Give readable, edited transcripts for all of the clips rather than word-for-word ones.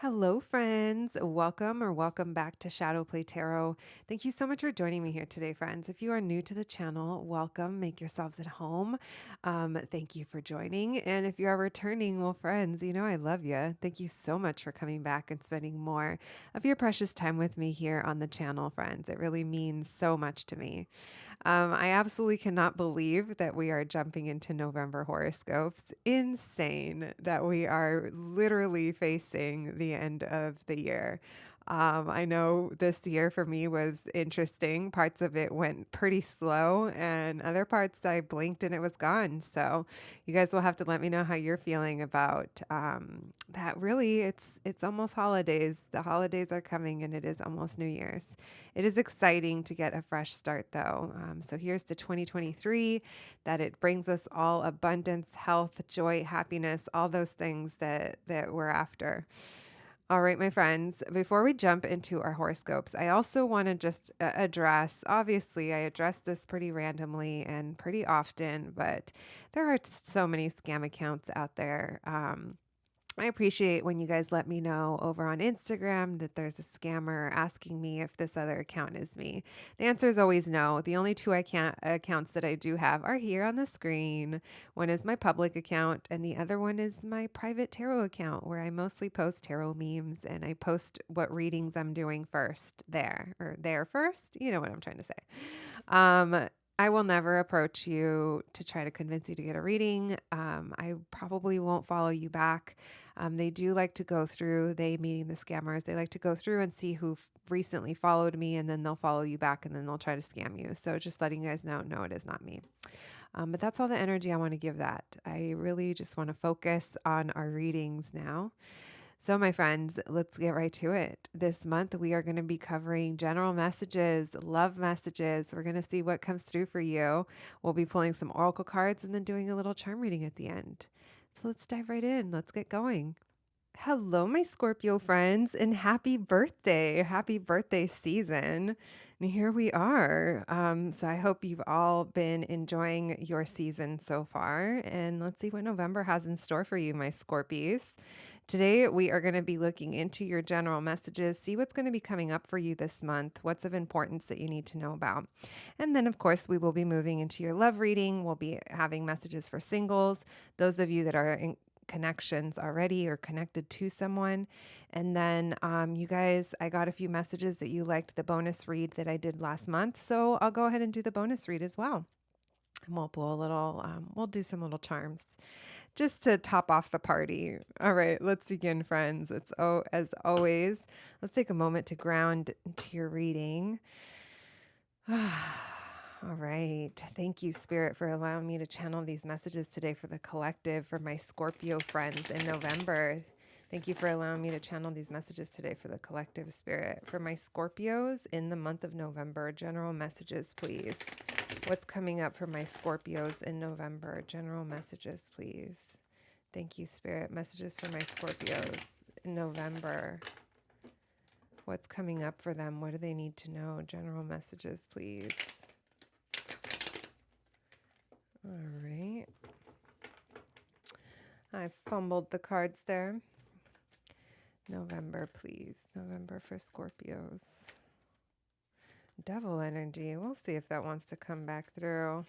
Hello, friends. Welcome back to Shadow Play Tarot. Thank you so much for joining me here today, friends. If you are new to the channel, welcome. Make yourselves at home. Thank you for joining. And if you are returning, well, friends, you know I love you. Thank you so much for coming back and spending more of your precious time with me here on the channel, friends. It really means so much to me. I absolutely cannot believe that we are jumping into November horoscopes. Insane that we are literally facing the end of the year. I know this year for me was interesting. Parts of it went pretty slow, and other parts I blinked and it was gone. So, you guys will have to let me know how you're feeling about that. Really, it's almost holidays. The holidays are coming, and it is almost New Year's. It is exciting to get a fresh start, though. So here's to 2023, that it brings us all abundance, health, joy, happiness, all those things that we're after. All right, my friends, before we jump into our horoscopes, I also want to just address, obviously, I address this pretty randomly and pretty often, but there are so many scam accounts out there. I appreciate when you guys let me know over on Instagram that there's a scammer asking me if this other account is me. The answer is always no. The only two accounts that I do have are here on the screen. One is my public account, and the other one is my private tarot account, where I mostly post tarot memes and I post what readings I'm doing first there, or there first. You know what I'm trying to say. I will never approach you to try to convince you to get a reading. I probably won't follow you back. They do like to go through, they meaning the scammers, they like to go through and see who recently followed me, and then they'll follow you back and then they'll try to scam you. So just letting you guys know, no, it is not me. But that's all the energy I want to give that. I really just want to focus on our readings now. So, my friends, let's get right to it. This month, we are going to be covering general messages, love messages. We're going to see what comes through for you. We'll be pulling some oracle cards and then doing a little charm reading at the end. So, let's dive right in. Let's get going. Hello, my Scorpio friends, and happy birthday. Happy birthday season. And here we are. So I hope you've all been enjoying your season so far. And let's see what November has in store for you, my Scorpies. Today, we are going to be looking into your general messages, see what's going to be coming up for you this month, what's of importance that you need to know about. And then, of course, we will be moving into your love reading. We'll be having messages for singles, those of you that are in connections already or connected to someone. And then you guys, I got a few messages that you liked the bonus read that I did last month. So I'll go ahead and do the bonus read as well. And we'll pull a little, we'll do some little charms just to top off the party. All right, let's begin, friends. As always, let's take a moment to ground into your reading. All right. Thank you, Spirit, for allowing me to channel these messages today for the collective, for my Scorpio friends in November. Thank you for allowing me to channel these messages today for the collective, Spirit. For my Scorpios in the month of November, general messages, please. What's coming up for my Scorpios in November? General messages, please. Thank you, Spirit. Messages for my Scorpios in November. What's coming up for them? What do they need to know? General messages, please. All right. I fumbled the cards there. November, please. November for Scorpios. Devil energy. We'll see if that wants to come back through.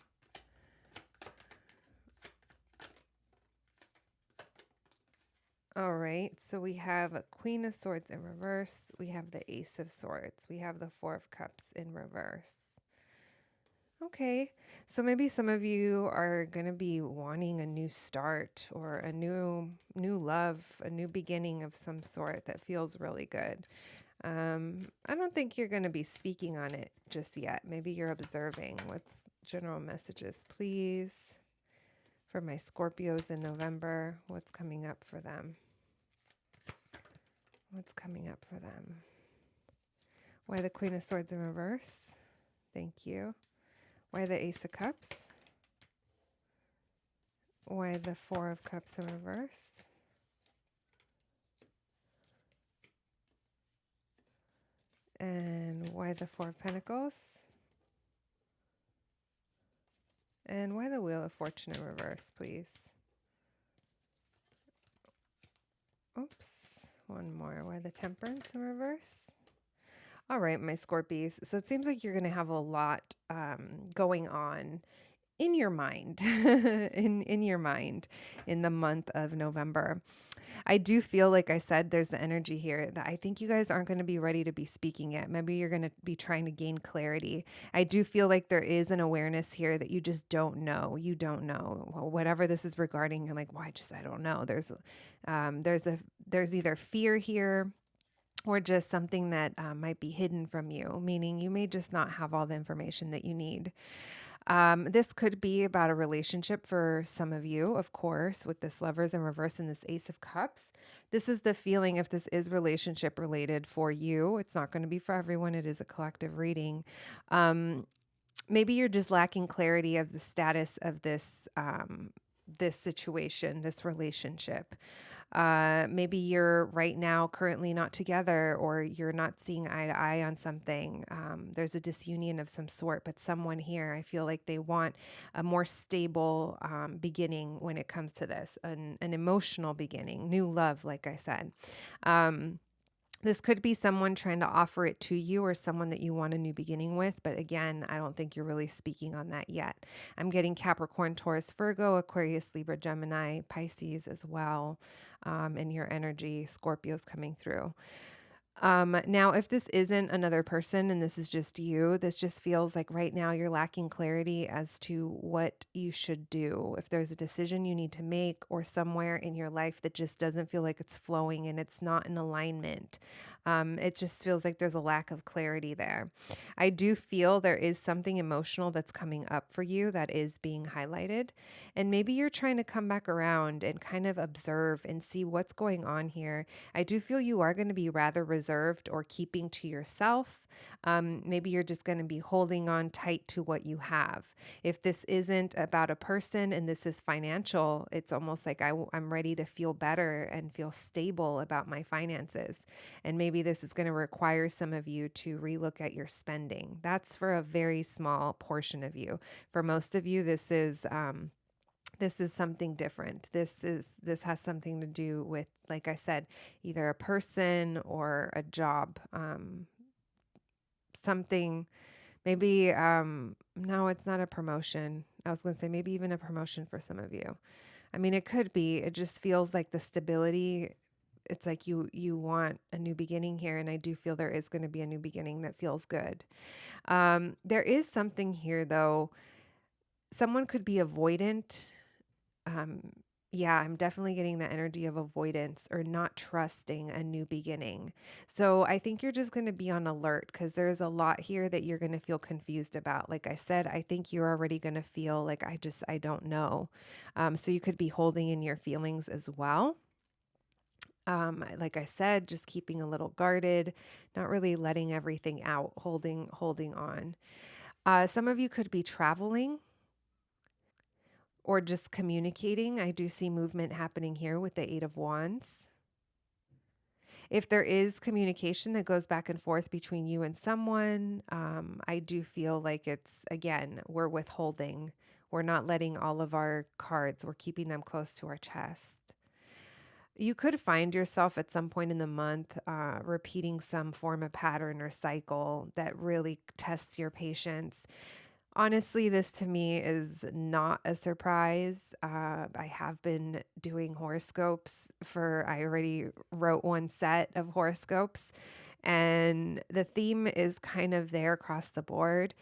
All right, so we have a Queen of Swords in reverse. We have the Ace of Swords. We have the Four of Cups in reverse. Okay, so maybe some of you are going to be wanting a new start or a new love, a new beginning of some sort that feels really good. I don't think you're going to be speaking on it just yet. Maybe you're observing. What's general messages, please, for my Scorpios in November? What's coming up for them? What's coming up for them? Why the Queen of Swords in reverse? Thank you. Why the Ace of Cups? Why the Four of Cups in reverse? And why the Four of Pentacles? And why the Wheel of Fortune in reverse, please? Oops, one more. Why the Temperance in reverse? All right, my Scorpies. So it seems like you're going to have a lot going on in your mind, in your mind in the month of November. I do feel like I said, there's the energy here that I think you guys aren't going to be ready to be speaking yet. Maybe you're going to be trying to gain clarity. I do feel like there is an awareness here that you just don't know. You don't know. Well, whatever this is regarding, you're like, well, I don't know. There's either fear here or just something that might be hidden from you, meaning you may just not have all the information that you need. This could be about a relationship for some of you, of course, with this Lovers in reverse and this Ace of Cups. This is the feeling, if this is relationship related for you. It's not going to be for everyone. It is a collective reading. Maybe you're just lacking clarity of the status of this situation, this relationship. Maybe you're right now currently not together, or you're not seeing eye to eye on something. There's a disunion of some sort, but someone here, I feel like they want a more stable beginning when it comes to this, an emotional beginning, new love, like I said. This could be someone trying to offer it to you, or someone that you want a new beginning with. But again, I don't think you're really speaking on that yet. I'm getting Capricorn, Taurus, Virgo, Aquarius, Libra, Gemini, Pisces as well. In your energy, Scorpio's coming through. Now, if this isn't another person and this is just you, this just feels like right now you're lacking clarity as to what you should do. If there's a decision you need to make, or somewhere in your life that just doesn't feel like it's flowing and it's not in alignment, it just feels like there's a lack of clarity there. I do feel there is something emotional that's coming up for you that is being highlighted. And maybe you're trying to come back around and kind of observe and see what's going on here. I do feel you are going to be rather reserved or keeping to yourself. Maybe you're just going to be holding on tight to what you have. If this isn't about a person and this is financial, it's almost like I'm ready to feel better and feel stable about my finances. And maybe this is going to require some of you to relook at your spending. That's for a very small portion of you. For most of you, this is something different. This has something to do with, like I said, either a person or a job. Something, maybe, no, it's not a promotion. I was going to say maybe even a promotion for some of you. I mean, it could be. It just feels like the stability. It's like you want a new beginning here, and I do feel there is going to be a new beginning that feels good. There is something here, though. Someone could be avoidant. Yeah, I'm definitely getting the energy of avoidance or not trusting a new beginning. So I think you're just going to be on alert, because there's a lot here that you're going to feel confused about. Like I said, I think you're already going to feel like, I don't know. So you could be holding in your feelings as well. Like I said, just keeping a little guarded, not really letting everything out, holding on. Some of you could be traveling or just communicating. I do see movement happening here with the Eight of Wands. If there is communication that goes back and forth between you and someone, I do feel like we're withholding. We're not letting all of our cards, we're keeping them close to our chest. You could find yourself at some point in the month repeating some form of pattern or cycle that really tests your patience. Honestly, this to me is not a surprise. I have been doing horoscopes I already wrote one set of horoscopes, and the theme is kind of there across the board.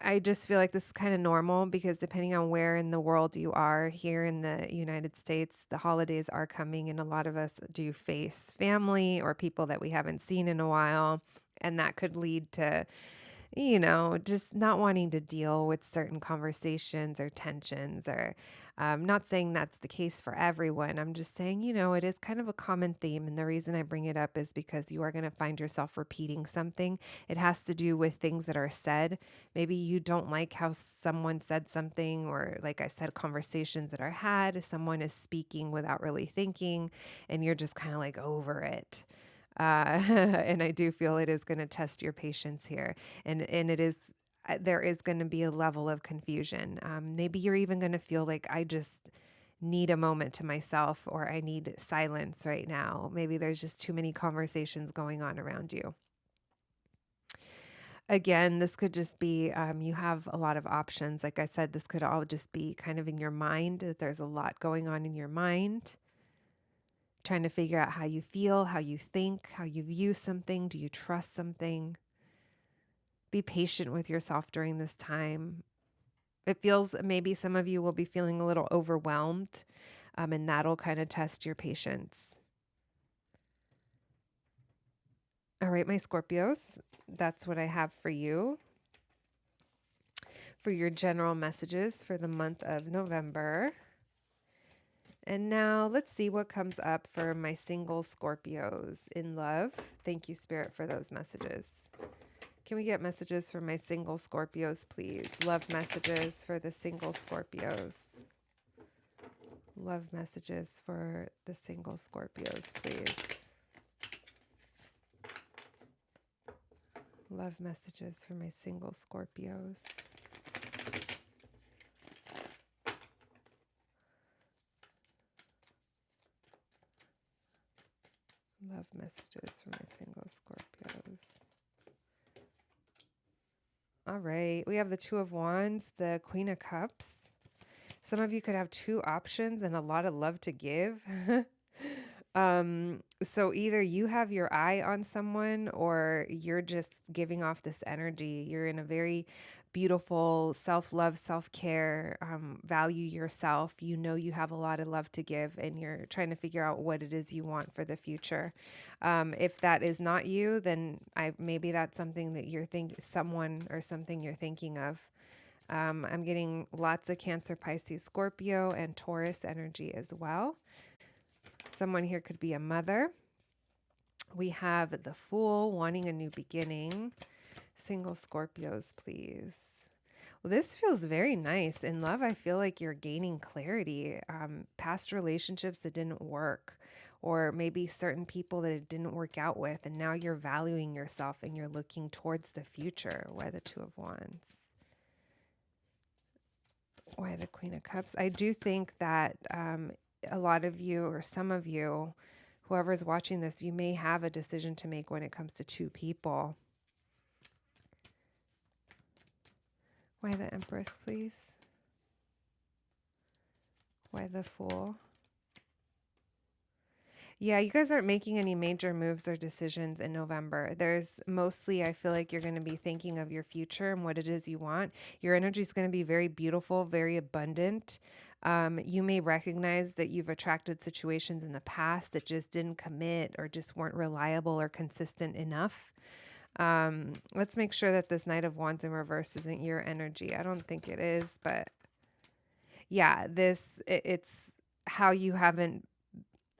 I just feel like this is kind of normal, because depending on where in the world you are, here in the United States, the holidays are coming, and a lot of us do face family or people that we haven't seen in a while. And that could lead to, just not wanting to deal with certain conversations or tensions, or not saying that's the case for everyone. I'm just saying, it is kind of a common theme. And the reason I bring it up is because you are going to find yourself repeating something. It has to do with things that are said. Maybe you don't like how someone said something, or like I said, conversations that are had. Someone is speaking without really thinking, and you're just kind of like over it. And I do feel it is going to test your patience here. And there is going to be a level of confusion. Maybe you're even going to feel like, need a moment to myself, or I need silence right now. Maybe there's just too many conversations going on around you. Again, this could just be you have a lot of options. Like I said, this could all just be kind of in your mind, that there's a lot going on in your mind, trying to figure out how you feel, how you think, how you view something. Do you trust something? Be patient with yourself during this time. It feels maybe some of you will be feeling a little overwhelmed, and that'll kind of test your patience. All right, my Scorpios, that's what I have for you for your general messages for the month of November. And now let's see what comes up for my single Scorpios in love. Thank you, Spirit, for those messages. Can we get messages for my single Scorpios, please? Love messages for the single Scorpios. Love messages for the single Scorpios, please. Love messages for my single Scorpios. Love messages for my single Scorpios. All right. We have the Two of Wands, the Queen of Cups. Some of you could have two options and a lot of love to give. So either you have your eye on someone, or you're just giving off this energy. You're in a very beautiful self-love, self-care, value yourself. You know you have a lot of love to give, and you're trying to figure out what it is you want for the future. If that is not you, then maybe that's something that you're someone or something you're thinking of. I'm getting lots of Cancer, Pisces, Scorpio, and Taurus energy as well. Someone here could be a mother. We have the Fool, wanting a new beginning. Single Scorpios, please. Well, this feels very nice. In love, I feel like you're gaining clarity. Past relationships that didn't work, or maybe certain people that it didn't work out with, and now you're valuing yourself and you're looking towards the future. Why the Two of Wands? Why the Queen of Cups? I do think that a lot of you, or some of you, whoever's watching this, you may have a decision to make when it comes to two people. Why the Empress, please? Why the Fool? Yeah, you guys aren't making any major moves or decisions in November. There's mostly, I feel like you're going to be thinking of your future and what it is you want. Your energy is going to be very beautiful, very abundant. You may recognize that you've attracted situations in the past that just didn't commit, or just weren't reliable or consistent enough. Let's make sure that this Knight of Wands in reverse isn't your energy. I don't think it is, but yeah, it's how you haven't,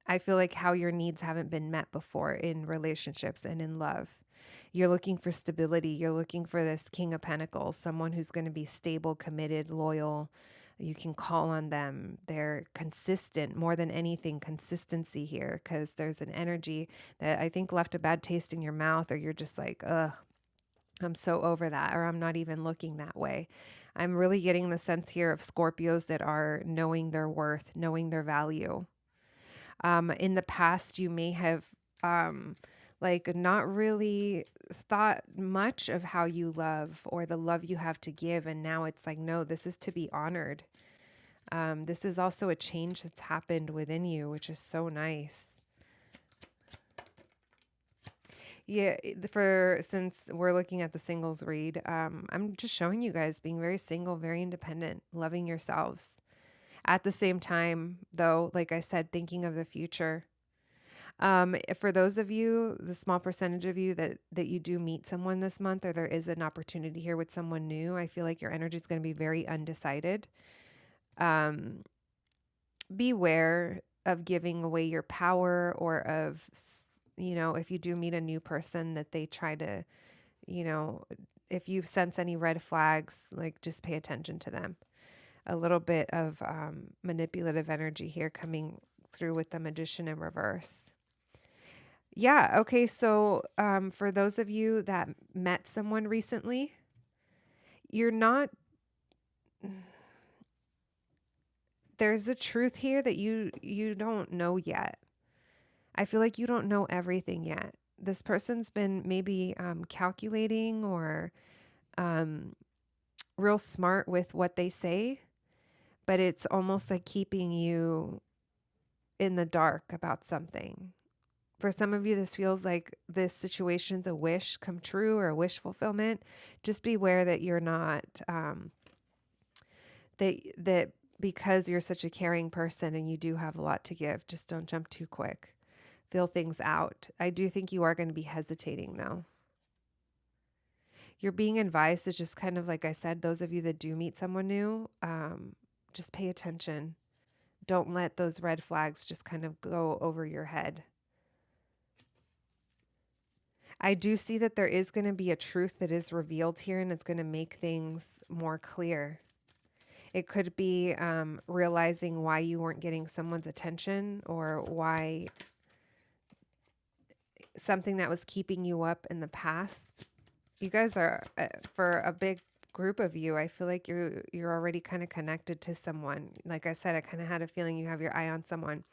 I feel like how your needs haven't been met before in relationships and in love. You're looking for stability. You're looking for this King of Pentacles, someone who's going to be stable, committed, loyal. You can call on them. They're consistent, more than anything, consistency here, because there's an energy that I think left a bad taste in your mouth, or you're just like, ugh, I'm so over that, or I'm not even looking that way. I'm really getting the sense here of Scorpios that are knowing their worth, knowing their value. In the past, you may have like not really thought much of how you love or the love you have to give. And now it's like, no, this is to be honored. This is also a change that's happened within you, which is so nice. Yeah, since we're looking at the singles read, I'm just showing you guys being very single, very independent, loving yourselves. At the same time, though, like I said, thinking of the future. For those of you, the small percentage of you that you do meet someone this month, or there is an opportunity here with someone new, I feel like your energy is going to be very undecided. Beware of giving away your power, or of, if you do meet a new person that they try to, if you sense any red flags, like just pay attention to them. A little bit of manipulative energy here coming through with the Magician in reverse. Yeah. Okay. So for those of you that met someone recently, you're not there's a truth here that you don't know yet. I feel like you don't know everything yet. This person's been maybe calculating or real smart with what they say, but it's almost like keeping you in the dark about something. For some of you, this feels like this situation's a wish come true or a wish fulfillment. Just beware that you're not, that because you're such a caring person and you do have a lot to give, just don't jump too quick. Feel things out. I do think you are going to be hesitating though. You're being advised to just kind of, like I said, those of you that do meet someone new, just pay attention. Don't let those red flags just kind of go over your head. I do see that there is going to be a truth that is revealed here, and it's going to make things more clear. It could be realizing why you weren't getting someone's attention, or why something that was keeping you up in the past. You guys are, for a big group of you, I feel like you're already kind of connected to someone. Like I said, I kind of had a feeling you have your eye on someone.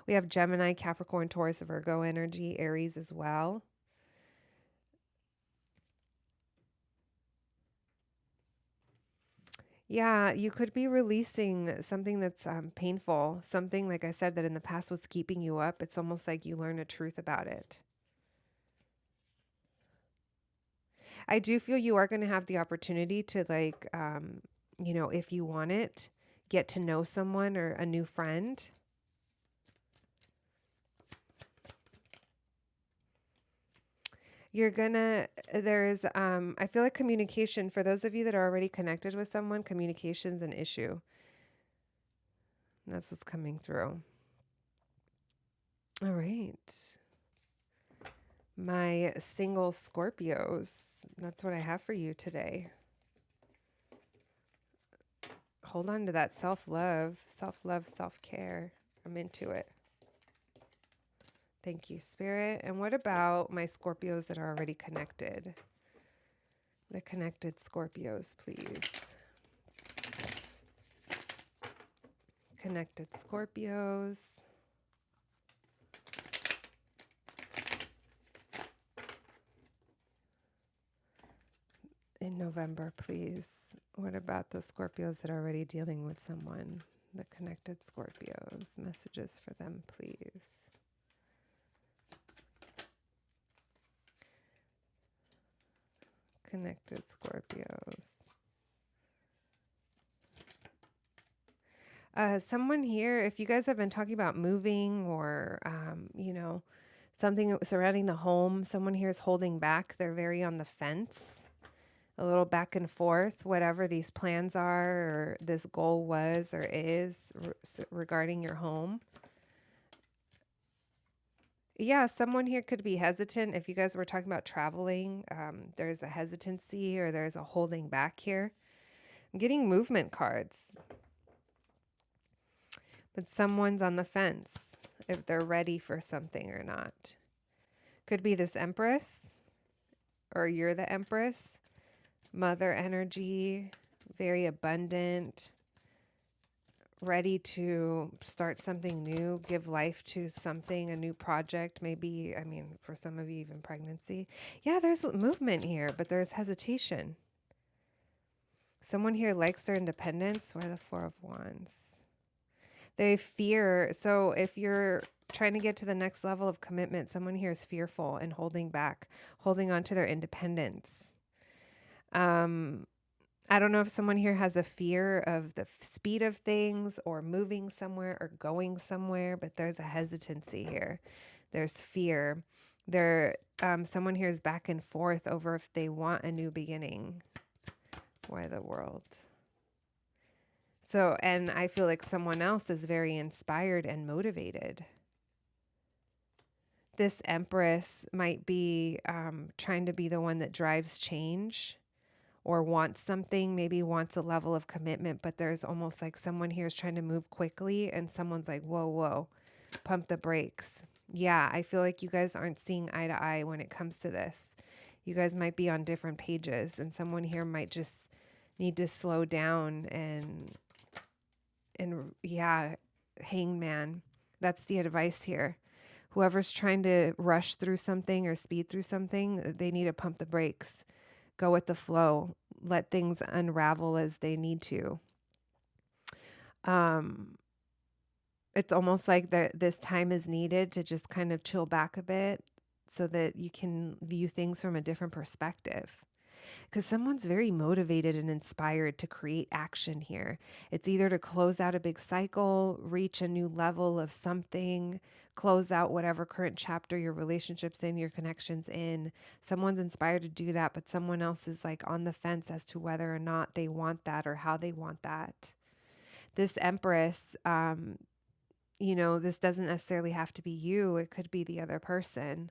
We have Gemini, Capricorn, Taurus, Virgo energy, Aries as well. Yeah, you could be releasing something that's painful, something, like I said, that in the past was keeping you up. It's almost like you learn a truth about it. I do feel you are going to have the opportunity to, like, if you want it, get to know someone or a new friend. You're gonna, I feel like communication, for those of you that are already connected with someone, communication's an issue. And that's what's coming through. All right. My single Scorpios, that's what I have for you today. Hold on to that self-love, self-care. I'm into it. Thank you, Spirit. And what about my Scorpios that are already connected? The connected Scorpios, please. Connected Scorpios. In November, please. What about the Scorpios that are already dealing with someone? The connected Scorpios. Messages for them, please. Connected Scorpios. Someone here, if you guys have been talking about moving or, something surrounding the home, someone here is holding back. They're very on the fence, a little back and forth, whatever these plans are or this goal was or is regarding your home. Yeah, someone here could be hesitant. If you guys were talking about traveling, there's a hesitancy or there's a holding back here. I'm getting movement cards. But someone's on the fence if they're ready for something or not. Could be this Empress, or you're the Empress. Mother energy, very abundant, ready to start something new, give life to something, a new project, maybe, for some of you, even pregnancy. Yeah, there's movement here, but there's hesitation. Someone here likes their independence. Why the Four of Wands? They fear. So if you're trying to get to the next level of commitment, someone here is fearful and holding back, holding on to their independence. I don't know if someone here has a fear of the speed of things or moving somewhere or going somewhere, but there's a hesitancy here. There's fear. Someone here is back and forth over if they want a new beginning. Why the world? So, and I feel like someone else is very inspired and motivated. This Empress might be trying to be the one that drives change or wants something, maybe wants a level of commitment, but there's almost like someone here is trying to move quickly and someone's like, whoa, pump the brakes. Yeah, I feel like you guys aren't seeing eye to eye when it comes to this. You guys might be on different pages and someone here might just need to slow down and And yeah, hangman. That's the advice here. Whoever's trying to rush through something or speed through something, they need to pump the brakes. Go with the flow. Let things unravel as they need to. It's almost like this time is needed to just kind of chill back a bit so that you can view things from a different perspective. Because someone's very motivated and inspired to create action here. It's either to close out a big cycle, reach a new level of something, close out whatever current chapter your relationship's in, your connection's in. Someone's inspired to do that, but someone else is like on the fence as to whether or not they want that or how they want that. This Empress, this doesn't necessarily have to be you. It could be the other person.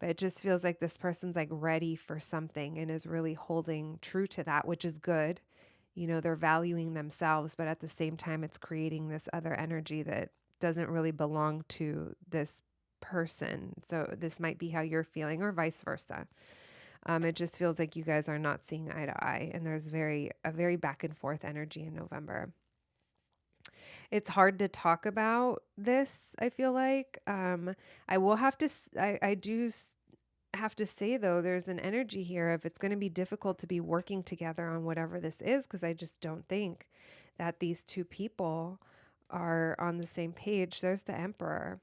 But it just feels like this person's like ready for something and is really holding true to that, which is good. They're valuing themselves, but at the same time, it's creating this other energy that doesn't really belong to this person. So this might be how you're feeling or vice versa. It just feels like you guys are not seeing eye to eye, and there's a very back and forth energy in November. It's hard to talk about this, I feel like. I will have to, I do have to say, though, there's an energy here of it's going to be difficult to be working together on whatever this is, because I just don't think that these two people are on the same page. There's the Emperor.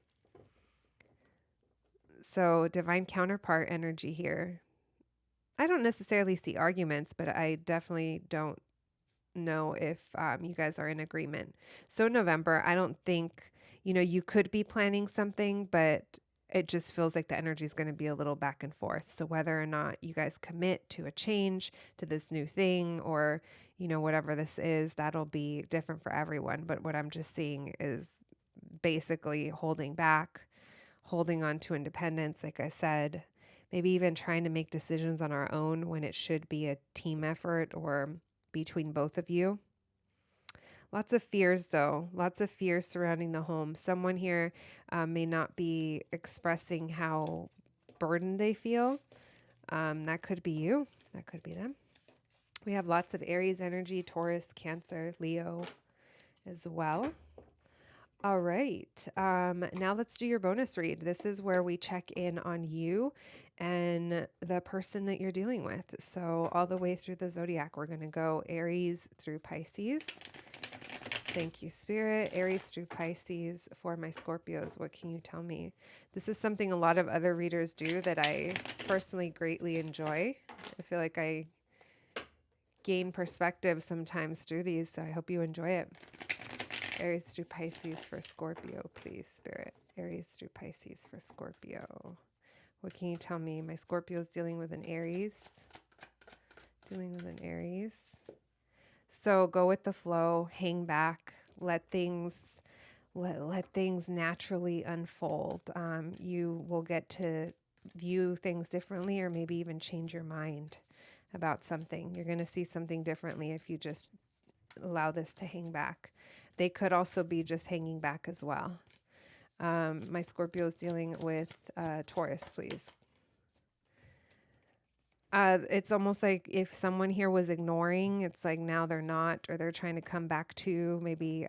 So divine counterpart energy here. I don't necessarily see arguments, but I definitely don't know if you guys are in agreement. So November, I don't think, you could be planning something, but it just feels like the energy is going to be a little back and forth. So whether or not you guys commit to a change, to this new thing, or, whatever this is, that'll be different for everyone. But what I'm just seeing is basically holding back, holding on to independence, like I said, maybe even trying to make decisions on our own when it should be a team effort or between both of you. Lots of fears, though. Lots of fears surrounding the home. Someone here may not be expressing how burdened they feel. That could be you. That could be them. We have lots of Aries energy, Taurus, Cancer, Leo as well. All right. Now let's do your bonus read. This is where we check in on you and the person that you're dealing with. So all the way through the zodiac, we're going to go Aries through Pisces. Thank you, Spirit. Aries through Pisces for my Scorpios. What can you tell me? This is something a lot of other readers do that I personally greatly enjoy. I feel like I gain perspective sometimes through these, so I hope you enjoy it. Aries through Pisces for Scorpio, please, Spirit. Aries through Pisces for Scorpio. What can you tell me? My Scorpio's dealing with an Aries. So go with the flow, hang back, let things naturally unfold. You will get to view things differently, or maybe even change your mind about something. You're going to see something differently if you just allow this to hang back. They could also be just hanging back as well. My Scorpio is dealing with Taurus, please. It's almost like if someone here was ignoring, it's like now they're not, or they're trying to come back to maybe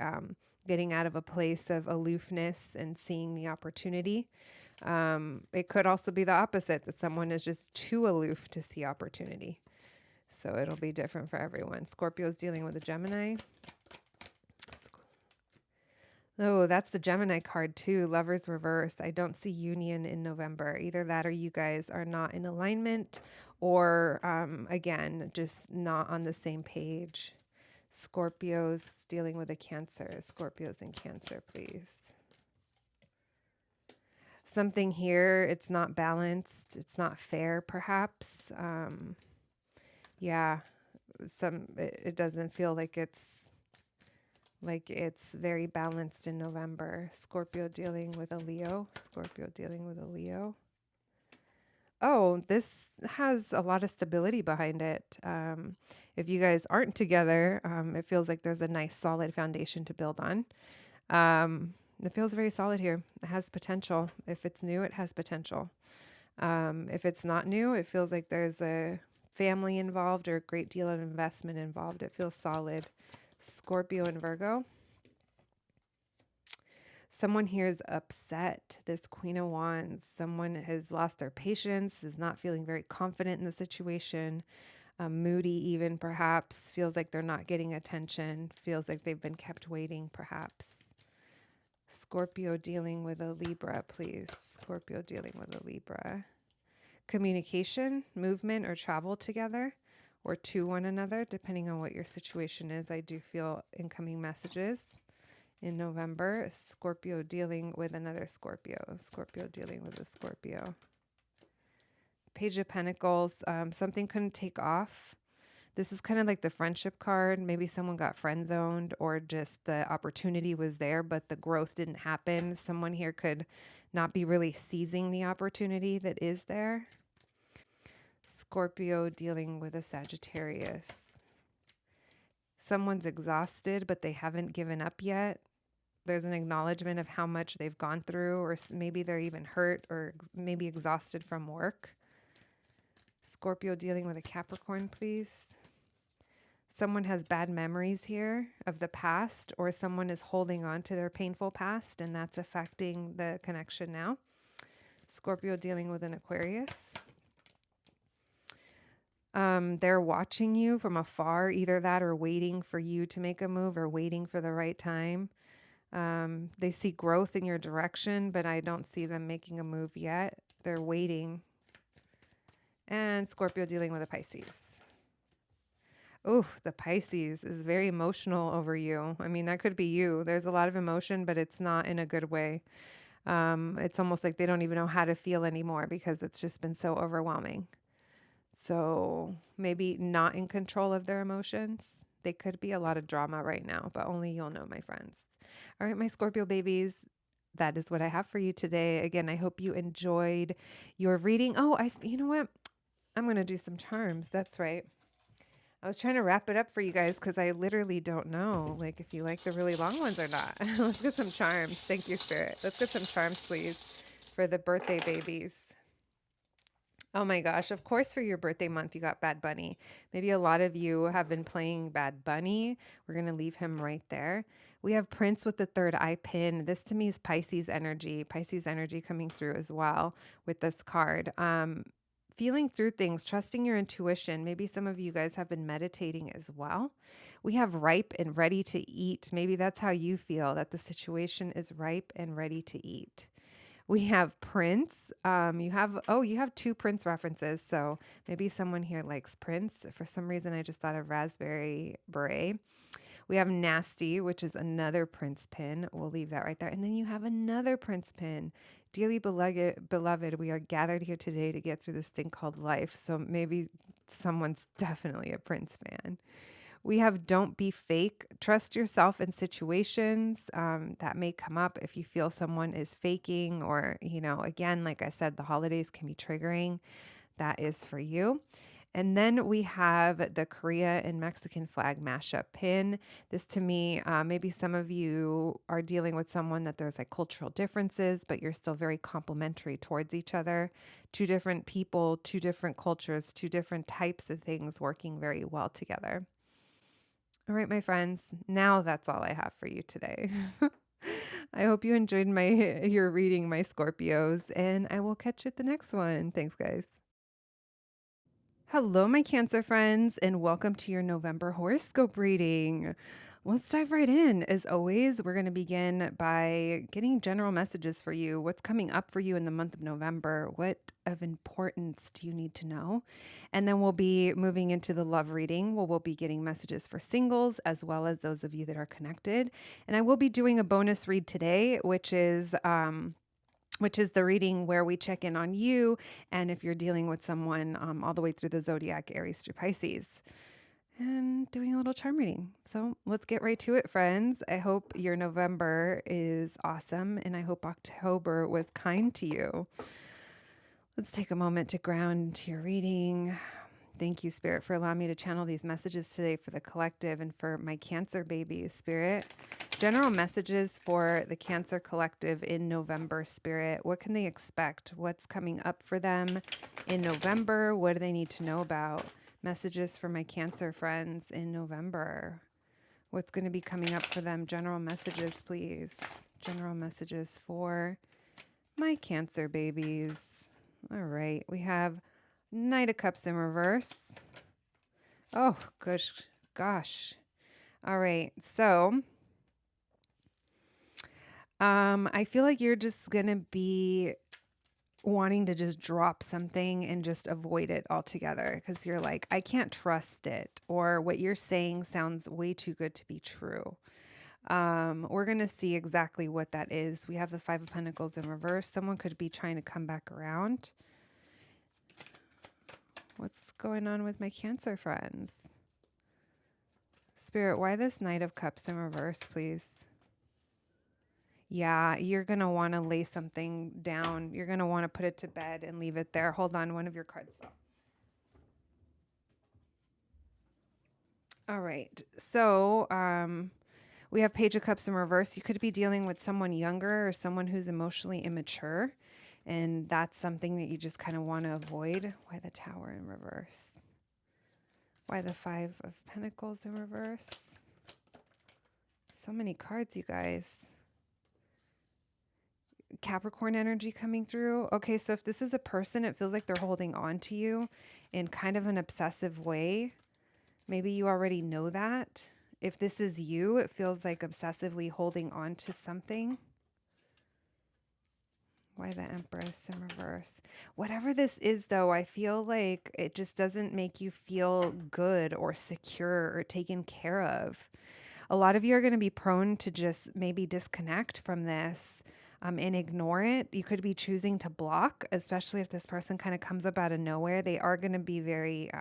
getting out of a place of aloofness and seeing the opportunity. It could also be the opposite, that someone is just too aloof to see opportunity. So it'll be different for everyone. Scorpio is dealing with a Gemini. Oh, that's the Gemini card too. Lovers reversed. I don't see union in November. Either that or you guys are not in alignment, or again, just not on the same page. Scorpios dealing with a Cancer. Scorpios and Cancer, please. Something here, it's not balanced. It's not fair, perhaps. Yeah, it doesn't feel like it's very balanced in November. Scorpio dealing with a Leo. Oh, this has a lot of stability behind it. If you guys aren't together, it feels like there's a nice solid foundation to build on. It feels very solid here. It has potential. If it's new, it has potential. If it's not new, it feels like there's a family involved or a great deal of investment involved. It feels solid. Scorpio and Virgo. Someone here is upset. This Queen of Wands. Someone has lost their patience, is not feeling very confident in the situation. Moody even perhaps, feels like they're not getting attention, feels like they've been kept waiting perhaps. Scorpio dealing with a Libra, please. Scorpio dealing with a Libra. Communication, movement, or travel together or to one another, depending on what your situation is. I do feel incoming messages in November. Scorpio dealing with another Scorpio. Scorpio dealing with a Scorpio. Page of Pentacles, something couldn't take off. This is kind of like the friendship card. Maybe someone got friend zoned or just the opportunity was there, but the growth didn't happen. Someone here could not be really seizing the opportunity that is there. Scorpio dealing with a Sagittarius. Someone's exhausted, but they haven't given up yet. There's an acknowledgement of how much they've gone through, or maybe they're even hurt or maybe exhausted from work. Scorpio dealing with a Capricorn, please. Someone has bad memories here of the past, or someone is holding on to their painful past, and that's affecting the connection now. Scorpio dealing with an Aquarius. They're watching you from afar, either that or waiting for you to make a move or waiting for the right time. They see growth in your direction, but I don't see them making a move yet. They're waiting. And Scorpio dealing with a Pisces. Oh, the Pisces is very emotional over you. I mean, that could be you. There's a lot of emotion, but it's not in a good way. It's almost like they don't even know how to feel anymore because it's just been so overwhelming. So maybe not in control of their emotions. They could be a lot of drama right now, but only you'll know, my friends. All right, my Scorpio babies. That is what I have for you today. Again, I hope you enjoyed your reading. Oh, you know what? I'm going to do some charms. That's right. I was trying to wrap it up for you guys because I literally don't know like if you like the really long ones or not. Let's get some charms. Thank you, Spirit. Let's get some charms, please, for the birthday babies. Oh my gosh. Of course, for your birthday month, you got Bad Bunny. Maybe a lot of you have been playing Bad Bunny. We're going to leave him right there. We have Prince with the third eye pin. This to me is Pisces energy coming through as well with this card. Feeling through things, trusting your intuition. Maybe some of you guys have been meditating as well. We have ripe and ready to eat. Maybe that's how you feel, that the situation is ripe and ready to eat. We have Prince. You have two Prince references. So maybe someone here likes Prince. For some reason, I just thought of Raspberry Beret. We have Nasty, which is another Prince pin. We'll leave that right there. And then you have another Prince pin. Dearly beloved, we are gathered here today to get through this thing called life. So maybe someone's definitely a Prince fan. We have don't be fake. Trust yourself in situations that may come up if you feel someone is faking or, again, like I said, the holidays can be triggering. That is for you. And then we have the Korea and Mexican flag mashup pin. This to me, maybe some of you are dealing with someone that there's like cultural differences, but you're still very complimentary towards each other. Two different people, two different cultures, two different types of things working very well together. All right, my friends, now that's all I have for you today. I hope you enjoyed your reading, my Scorpios, and I will catch you at the next one. Thanks, guys. Hello, my Cancer friends, and welcome to your November horoscope reading. Let's dive right in. As always, we're going to begin by getting general messages for you. What's coming up for you in the month of November? What of importance do you need to know? And then we'll be moving into the love reading, where we'll be getting messages for singles as well as those of you that are connected. And I will be doing a bonus read today, which is the reading where we check in on you and if you're dealing with someone all the way through the zodiac, Aries through Pisces, and doing a little charm reading. So let's get right to it, friends. I hope your November is awesome, and I hope October was kind to you. Let's take a moment to ground into your reading. Thank you, Spirit, for allowing me to channel these messages today for the collective and for my Cancer babies, Spirit. General messages for the Cancer collective in November, Spirit. What can they expect? What's coming up for them in November? What do they need to know about? Messages for my Cancer friends in November. What's going to be coming up for them? General messages, please. General messages for my Cancer babies. All right. We have Knight of Cups in reverse. Oh, gosh. All right. So, I feel like you're just going to be wanting to just drop something and just avoid it altogether because you're like, I can't trust it, or what you're saying sounds way too good to be true. We're going to see exactly what that is. We have the Five of Pentacles in reverse. Someone could be trying to come back around. What's going on with my Cancer friends? Spirit, why this Knight of Cups in reverse, please? Yeah, you're going to want to lay something down. You're going to want to put it to bed and leave it there. Hold on, one of your cards fell. All right. So, we have Page of Cups in reverse. You could be dealing with someone younger or someone who's emotionally immature, and that's something that you just kind of want to avoid. Why the Tower in reverse? Why the Five of Pentacles in reverse? So many cards, you guys. Capricorn energy coming through. Okay, so if this is a person, it feels like they're holding on to you in kind of an obsessive way. Maybe you already know that. If this is you, it feels like obsessively holding on to something. Why the Empress in reverse? Whatever this is, though, I feel like it just doesn't make you feel good or secure or taken care of. A lot of you are going to be prone to just maybe disconnect from this and ignore it. You could be choosing to block, especially if this person kind of comes up out of nowhere. They are going to be very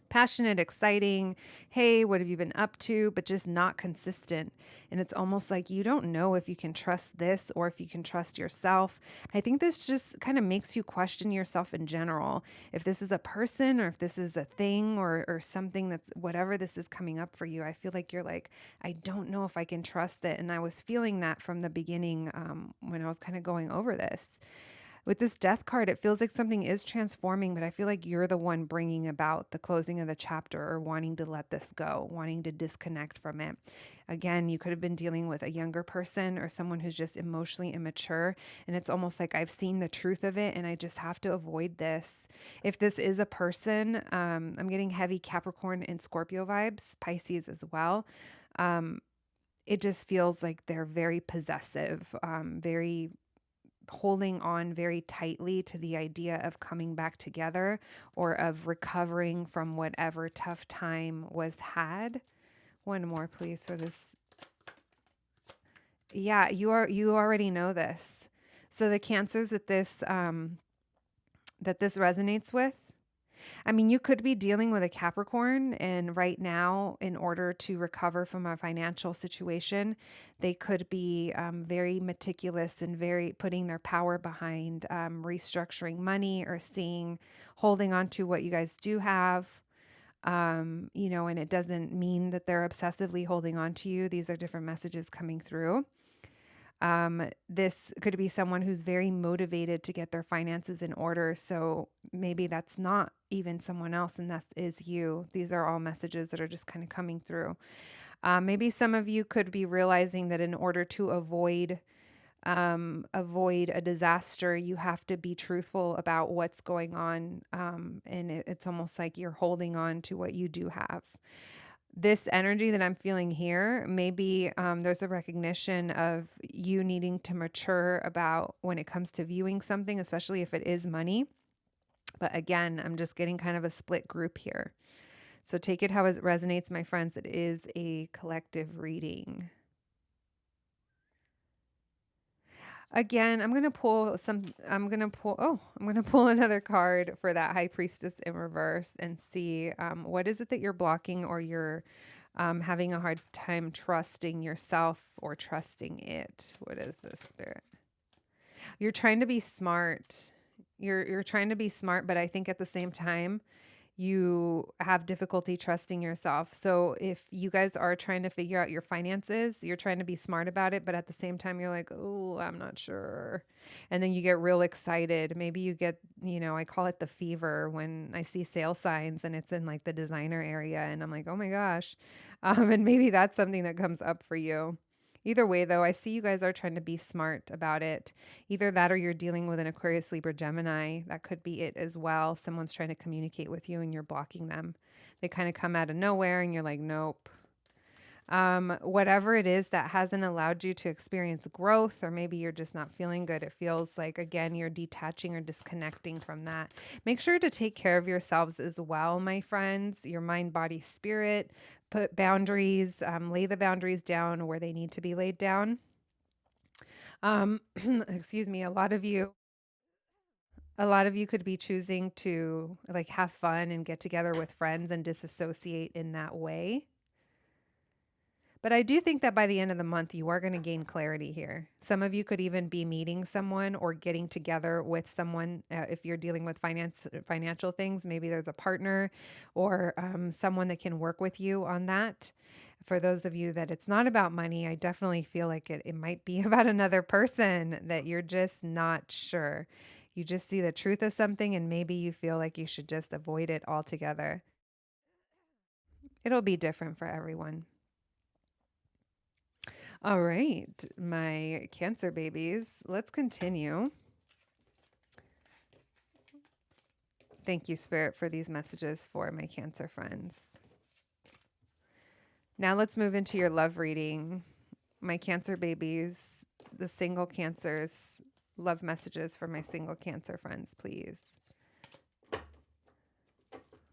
passionate, exciting. Hey, what have you been up to? But just not consistent. And it's almost like you don't know if you can trust this or if you can trust yourself. I think this just kind of makes you question yourself in general. If this is a person or if this is a thing or something that's whatever this is coming up for you, I feel like you're like, I don't know if I can trust it. And I was feeling that from the beginning when I was kind of going over this. With this Death card, it feels like something is transforming, but I feel like you're the one bringing about the closing of the chapter or wanting to let this go, wanting to disconnect from it. Again, you could have been dealing with a younger person or someone who's just emotionally immature, and it's almost like I've seen the truth of it and I just have to avoid this. If this is a person, I'm getting heavy Capricorn and Scorpio vibes, Pisces as well. It just feels like they're very possessive, very holding on very tightly to the idea of coming back together or of recovering from whatever tough time was had. One more, please, for this. Yeah, you already know this. So the Cancers that this resonates with, I mean, you could be dealing with a Capricorn, and right now, in order to recover from a financial situation, they could be very meticulous and very putting their power behind restructuring money or holding on to what you guys do have. And it doesn't mean that they're obsessively holding on to you. These are different messages coming through. This could be someone who's very motivated to get their finances in order. So maybe that's not even someone else and that is you. These are all messages that are just kind of coming through. Maybe some of you could be realizing that in order to avoid a disaster, you have to be truthful about what's going on. And it's almost like you're holding on to what you do have. This energy that I'm feeling here, maybe there's a recognition of you needing to mature about when it comes to viewing something, especially if it is money. But again, I'm just getting kind of a split group here. So take it how it resonates, my friends. It is a collective reading. Again, I'm going to pull another card for that High Priestess in reverse and see what is it that you're blocking or you're having a hard time trusting yourself or trusting it. What is this, Spirit? You're trying to be smart. You're trying to be smart, but I think at the same time, you have difficulty trusting yourself. So if you guys are trying to figure out your finances, you're trying to be smart about it, but at the same time, you're like, oh, I'm not sure. And then you get real excited. Maybe you get, I call it the fever when I see sale signs and it's in like the designer area and I'm like, oh my gosh. And maybe that's something that comes up for you. Either way, though, I see you guys are trying to be smart about it. Either that or you're dealing with an Aquarius, Libra, Gemini. That could be it as well. Someone's trying to communicate with you and you're blocking them. They kind of come out of nowhere and you're like, nope. Whatever it is that hasn't allowed you to experience growth, or maybe you're just not feeling good. It feels like, again, you're detaching or disconnecting from that. Make sure to take care of yourselves as well, my friends, your mind, body, spirit. Put boundaries, lay the boundaries down where they need to be laid down. Excuse me, a lot of you could be choosing to like have fun and get together with friends and disassociate in that way. But I do think that by the end of the month, you are going to gain clarity here. Some of you could even be meeting someone or getting together with someone. If you're dealing with financial things, maybe there's a partner or someone that can work with you on that. For those of you that it's not about money, I definitely feel like it might be about another person that you're just not sure. You just see the truth of something and maybe you feel like you should just avoid it altogether. It'll be different for everyone. All right, my Cancer babies, let's continue. Thank you, Spirit, for these messages for my Cancer friends. Now let's move into your love reading. My Cancer babies, the single Cancers, love messages for my single Cancer friends, please.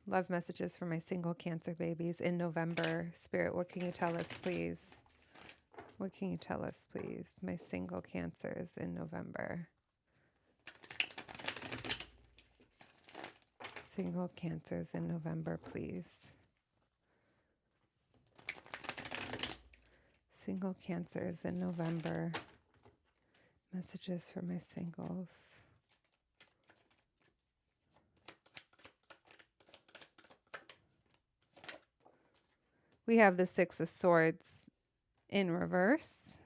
Love messages for my single Cancer babies in November. Spirit, what can you tell us, please? What can you tell us, please? My single Cancers in November. Single Cancers in November, please. Single Cancers in November. Messages for my singles. We have the Six of Swords in reverse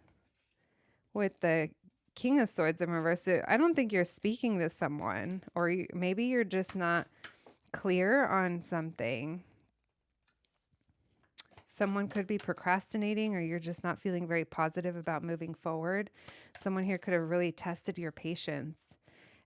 with the King of Swords in reverse. I don't think you're speaking to someone, or maybe you're just not clear on something. Someone could be procrastinating, or you're just not feeling very positive about moving forward. Someone here could have really tested your patience,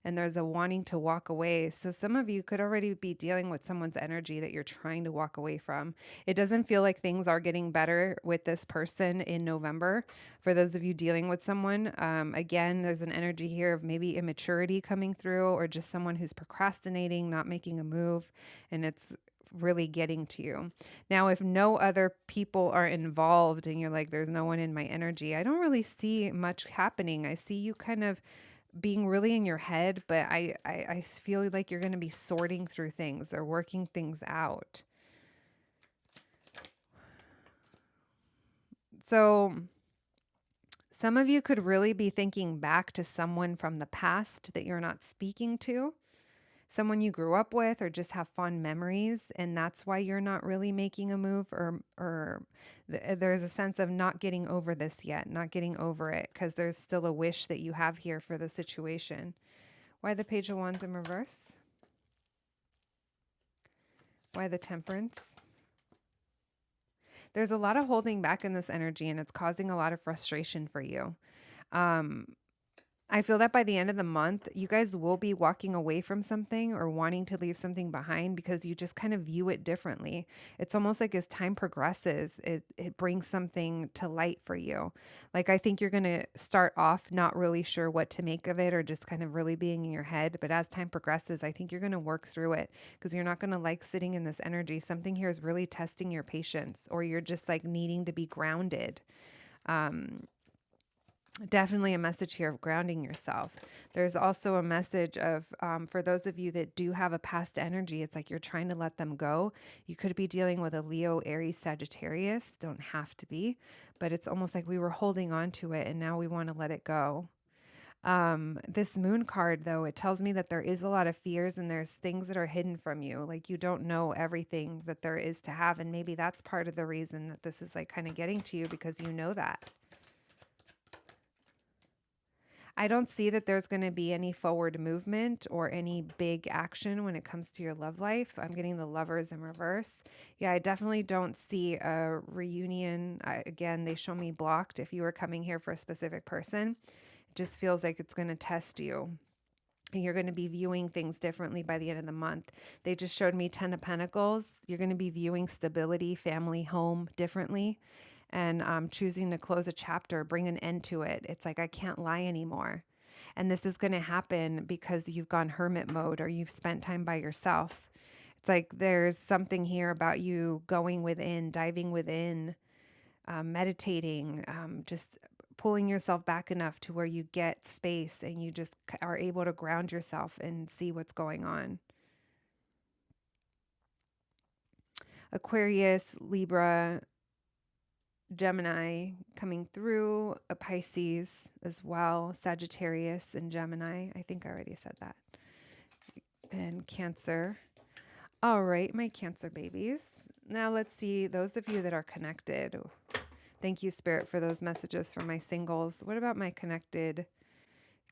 and there's a wanting to walk away. So some of you could already be dealing with someone's energy that you're trying to walk away from. It doesn't feel like things are getting better with this person in November. For those of you dealing with someone, again, there's an energy here of maybe immaturity coming through, or just someone who's procrastinating, not making a move, and it's really getting to you. Now, if no other people are involved and you're like, there's no one in my energy, I don't really see much happening. I see you kind of being really in your head, but I feel like you're going to be sorting through things or working things out. So some of you could really be thinking back to someone from the past that you're not speaking to, someone you grew up with, or just have fond memories, and that's why you're not really making a move, or there's a sense of not getting over this yet, not getting over it, because there's still a wish that you have here for the situation. Why the Page of Wands in reverse? Why the Temperance? There's a lot of holding back in this energy, and it's causing a lot of frustration for you. I feel that by the end of the month, you guys will be walking away from something or wanting to leave something behind because you just kind of view it differently. It's almost like as time progresses, it brings something to light for you. Like, I think you're going to start off not really sure what to make of it, or just kind of really being in your head. But as time progresses, I think you're going to work through it because you're not going to like sitting in this energy. Something here is really testing your patience, or you're just like needing to be grounded. Definitely a message here of grounding yourself. There's also a message of, for those of you that do have a past energy, it's like you're trying to let them go. You could be dealing with a Leo, Aries, Sagittarius. Don't have to be, but it's almost like we were holding on to it and now we want to let it go. This Moon card, though, it tells me that there is a lot of fears and there's things that are hidden from you. Like, you don't know everything that there is to have. And maybe that's part of the reason that this is like kind of getting to you, because you know that. I don't see that there's going to be any forward movement or any big action when it comes to your love life. I'm getting the Lovers in reverse. Yeah, I definitely don't see a reunion. Again, they show me blocked. If you were coming here for a specific person, it just feels like it's going to test you. And you're going to be viewing things differently by the end of the month. They just showed me 10 of Pentacles. You're going to be viewing stability, family, home differently, and choosing to close a chapter, bring an end to it. It's like, I can't lie anymore. And this is going to happen because you've gone hermit mode or you've spent time by yourself. It's like there's something here about you going within, diving within, meditating, just pulling yourself back enough to where you get space and you just are able to ground yourself and see what's going on. Aquarius, Libra, Gemini coming through, a Pisces as well, Sagittarius and Gemini. I think I already said that. And Cancer. All right, my Cancer babies. Now let's see those of you that are connected. Thank you, Spirit, for those messages for my singles. What about my connected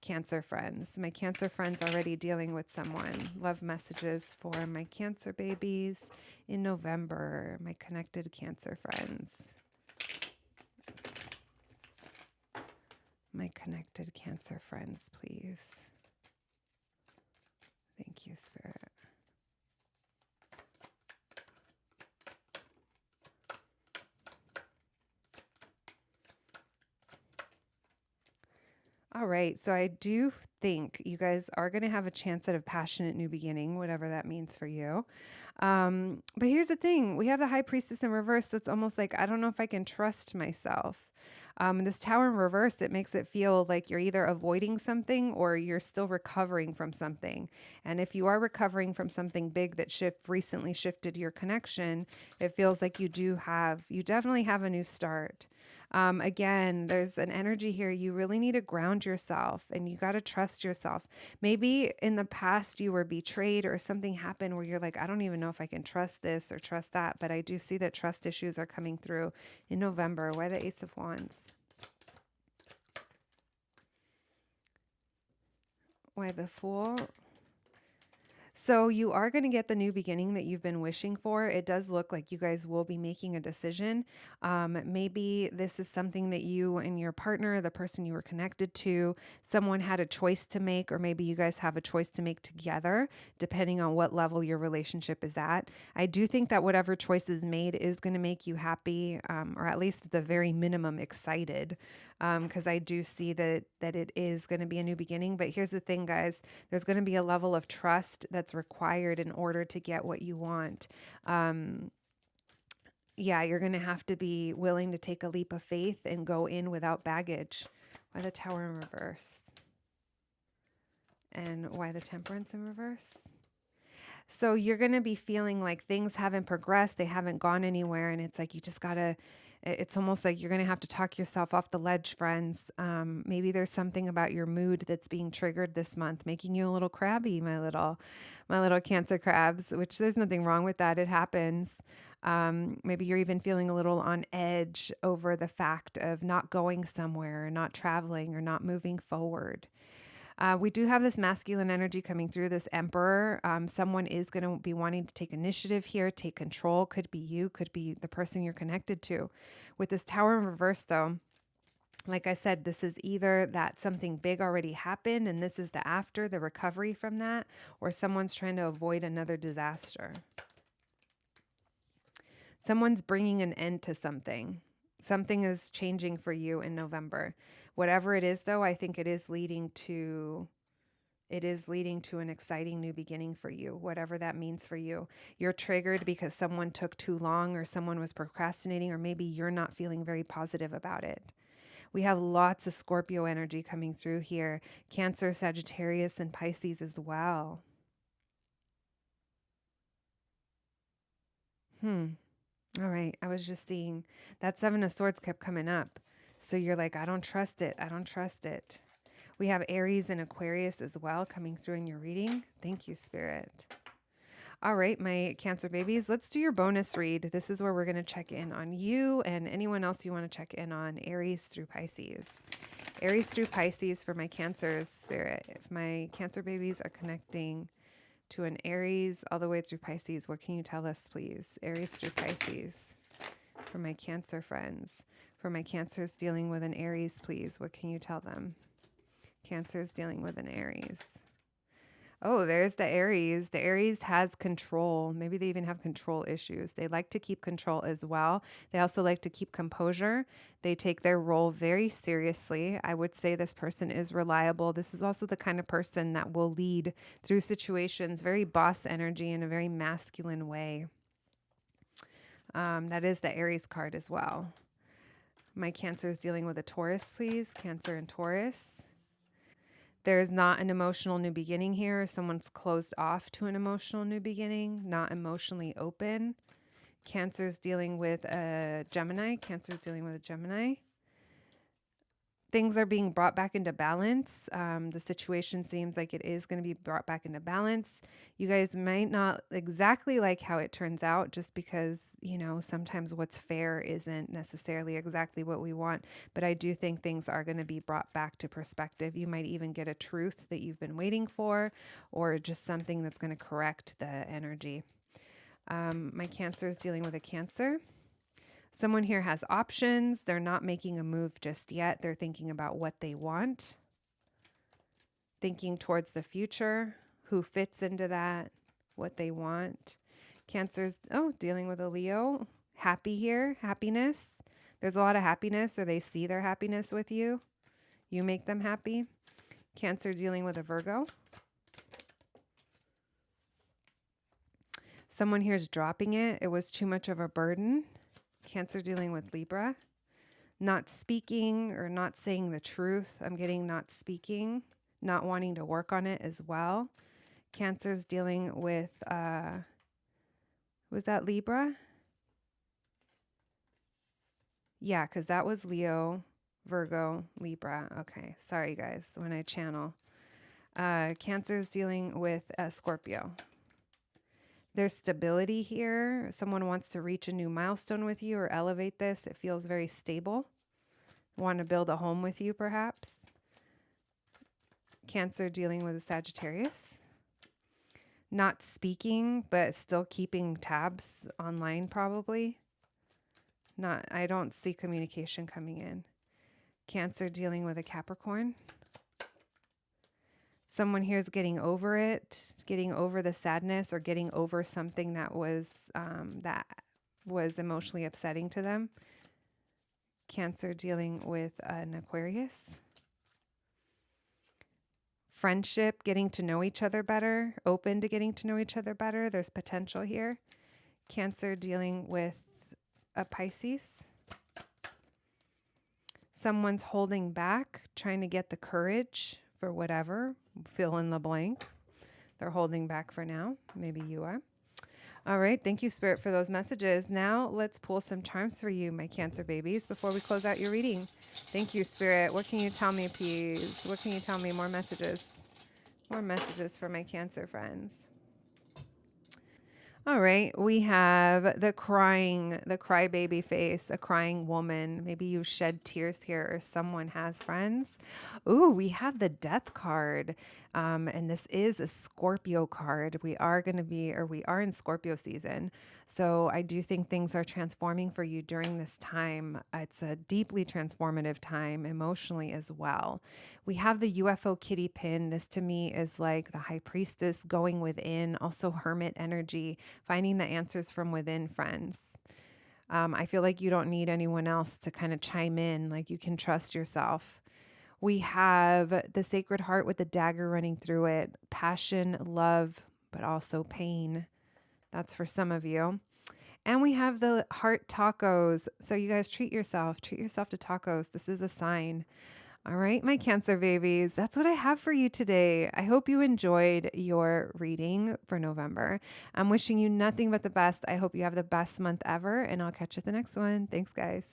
Cancer friends? My Cancer friends already dealing with someone. Love messages for my Cancer babies in November. My connected Cancer friends. My connected Cancer friends, please. Thank you, Spirit. All right, so I do think you guys are going to have a chance at a passionate new beginning, whatever that means for you. But here's the thing. We have the High Priestess in reverse, so it's almost like I don't know if I can trust myself. This Tower in reverse, it makes it feel like you're either avoiding something or you're still recovering from something. And if you are recovering from something big that recently shifted your connection, it feels like you definitely have a new start. Again, there's an energy here. You really need to ground yourself and you got to trust yourself. Maybe in the past you were betrayed or something happened where you're like, I don't even know if I can trust this or trust that. But I do see that trust issues are coming through in November. Why the Ace of Wands? Why the Fool? So you are going to get the new beginning that you've been wishing for. It does look like you guys will be making a decision. Maybe this is something that you and your partner, the person you were connected to, someone had a choice to make, or maybe you guys have a choice to make together, depending on what level your relationship is at. I do think that whatever choice is made is going to make you happy, or at least at the very minimum excited. Because I do see that it is going to be a new beginning. But here's the thing, guys. There's going to be a level of trust that's required in order to get what you want. Yeah, you're going to have to be willing to take a leap of faith and go in without baggage. Why the Tower in reverse? And why the Temperance in reverse? So you're going to be feeling like things haven't progressed. They haven't gone anywhere. And it's like you just got to... It's almost like you're going to have to talk yourself off the ledge, friends. Maybe there's something about your mood that's being triggered this month, making you a little crabby, my little Cancer crabs, which there's nothing wrong with that. It happens. Maybe you're even feeling a little on edge over the fact of not going somewhere, or not traveling, or not moving forward. We do have this masculine energy coming through, this Emperor. Someone is going to be wanting to take initiative here, take control. Could be you, could be the person you're connected to. With this Tower in reverse, though, like I said, this is either that something big already happened and this is the after, the recovery from that, or someone's trying to avoid another disaster. Someone's bringing an end to something. Something is changing for you in November. Whatever it is, though, I think it is leading to an exciting new beginning for you, whatever that means for you. You're triggered because someone took too long or someone was procrastinating, or maybe you're not feeling very positive about it. We have lots of Scorpio energy coming through here. Cancer, Sagittarius, and Pisces as well. All right. I was just seeing that Seven of Swords kept coming up. So you're like, I don't trust it. I don't trust it. We have Aries and Aquarius as well coming through in your reading. Thank you, Spirit. All right, my Cancer babies, let's do your bonus read. This is where we're going to check in on you and anyone else you want to check in on, Aries through Pisces. Aries through Pisces for my Cancer's spirit. If my Cancer babies are connecting to an Aries all the way through Pisces, what can you tell us, please? Aries through Pisces for my Cancer friends. For my Cancers dealing with an Aries, please, what can you tell them? Cancers dealing with an Aries. Oh, there's the Aries. The Aries has control. Maybe they even have control issues. They like to keep control as well. They also like to keep composure. They take their role very seriously. I would say this person is reliable. This is also the kind of person that will lead through situations, very boss energy in a very masculine way. That is the Aries card as well. My Cancer is dealing with a Taurus, please. Cancer and Taurus. There's not an emotional new beginning here. Someone's closed off to an emotional new beginning, not emotionally open. Cancer's dealing with a Gemini. Cancer's dealing with a Gemini. Things are being brought back into balance. The situation seems like it is going to be brought back into balance. You guys might not exactly like how it turns out just because, you know, sometimes what's fair isn't necessarily exactly what we want. But I do think things are going to be brought back to perspective. You might even get a truth that you've been waiting for, or just something that's going to correct the energy. My Cancer is dealing with a Cancer. Someone here has options. They're not making a move just yet. They're thinking about what they want, thinking towards the future, who fits into that, what they want. Cancer's, dealing with a Leo. Happy here, happiness. There's a lot of happiness, or they see their happiness with you. You make them happy. Cancer dealing with a Virgo. Someone here is dropping it. It was too much of a burden. Cancer dealing with Libra. Not speaking or not saying the truth. I'm getting not speaking, not wanting to work on it as well. Cancer's dealing with, was that Libra? Yeah, because that was Leo, Virgo, Libra. Okay, sorry guys, when I channel. Cancer's dealing with Scorpio. There's stability here. Someone wants to reach a new milestone with you or elevate this. It feels very stable. Want to build a home with you, perhaps. Cancer dealing with a Sagittarius. Not speaking, but still keeping tabs online, probably. I don't see communication coming in. Cancer dealing with a Capricorn. Someone here is getting over it, getting over the sadness, or getting over something that was emotionally upsetting to them. Cancer dealing with an Aquarius. Friendship, getting to know each other better, open to getting to know each other better. There's potential here. Cancer dealing with a Pisces. Someone's holding back, trying to get the courage for whatever, fill in the blank. They're holding back for now. Maybe you are. All right. Thank you, Spirit, for those messages. Now let's pull some charms for you, my Cancer babies, before we close out your reading. Thank you, Spirit. What can you tell me, please? What can you tell me? More messages. More messages for my Cancer friends. All right, we have the crybaby face, a crying woman. Maybe you shed tears here, or someone has friends. Ooh, we have the Death card, and this is a Scorpio card. We are in Scorpio season, so I do think things are transforming for you during this time. It's a deeply transformative time emotionally as well. We have the UFO kitty pin. This to me is like the high priestess going within, also hermit energy, finding the answers from within, friends. I feel like you don't need anyone else to kind of chime in, like you can trust yourself. We have the Sacred Heart with the dagger running through it, passion, love, but also pain. That's for some of you. And we have the heart tacos. So you guys treat yourself to tacos. This is a sign. All right, my Cancer babies, that's what I have for you today. I hope you enjoyed your reading for November. I'm wishing you nothing but the best. I hope you have the best month ever, and I'll catch you at the next one. Thanks, guys.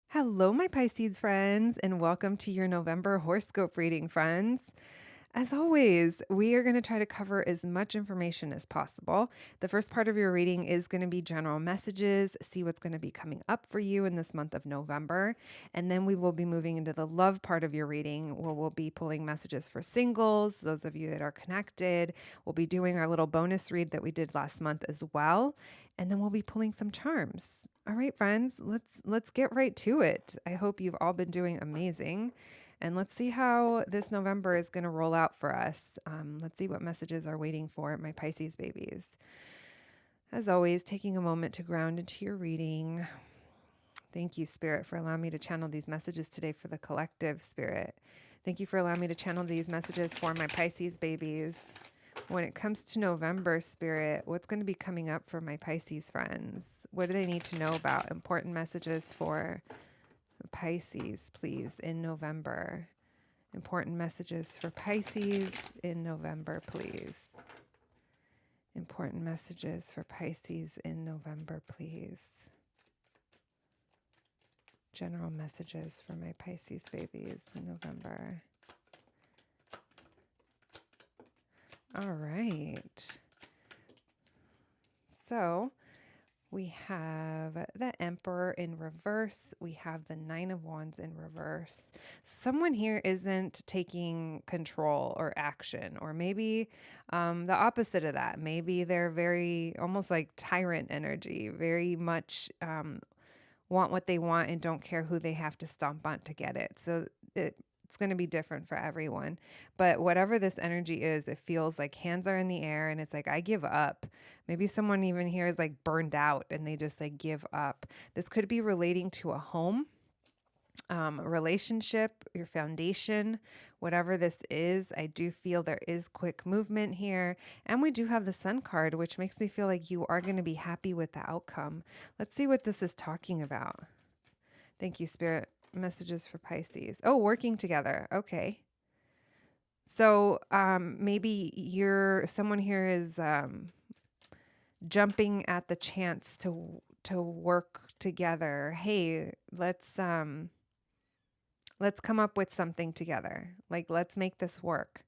Hello, my Pisces friends, and welcome to your November horoscope reading, friends. As always, we are going to try to cover as much information as possible. The first part of your reading is going to be general messages, see what's going to be coming up for you in this month of November. And then we will be moving into the love part of your reading, where we'll be pulling messages for singles, those of you that are connected. We'll be doing our little bonus read that we did last month as well. And then we'll be pulling some charms. All right, friends, let's get right to it. I hope you've all been doing amazing. And let's see how this November is going to roll out for us. Let's see what messages are waiting for my Pisces babies. As always, taking a moment to ground into your reading. Thank you, Spirit, for allowing me to channel these messages today for the collective, Spirit. Thank you for allowing me to channel these messages for my Pisces babies. When it comes to November, Spirit, what's going to be coming up for my Pisces friends? What do they need to know about? Important messages for Pisces, please, in November. Important messages for Pisces in November, please. Important messages for Pisces in November, please. General messages for my Pisces babies in November. All right. So we have the Emperor in reverse. We have the Nine of Wands in reverse. Someone here isn't taking control or action, or maybe the opposite of that. Maybe they're very almost like tyrant energy, very much want what they want and don't care who they have to stomp on to get it. So it's going to be different for everyone. But whatever this energy is, it feels like hands are in the air and it's like, I give up. Maybe someone even here is like burned out and they just like give up. This could be relating to a home, a relationship, your foundation, whatever this is. I do feel there is quick movement here. And we do have the Sun card, which makes me feel like you are going to be happy with the outcome. Let's see what this is talking about. Thank you, Spirit. Messages for Pisces. Oh, working together. Okay. So maybe someone here is jumping at the chance to work together. Hey, let's come up with something together. Like, let's make this work.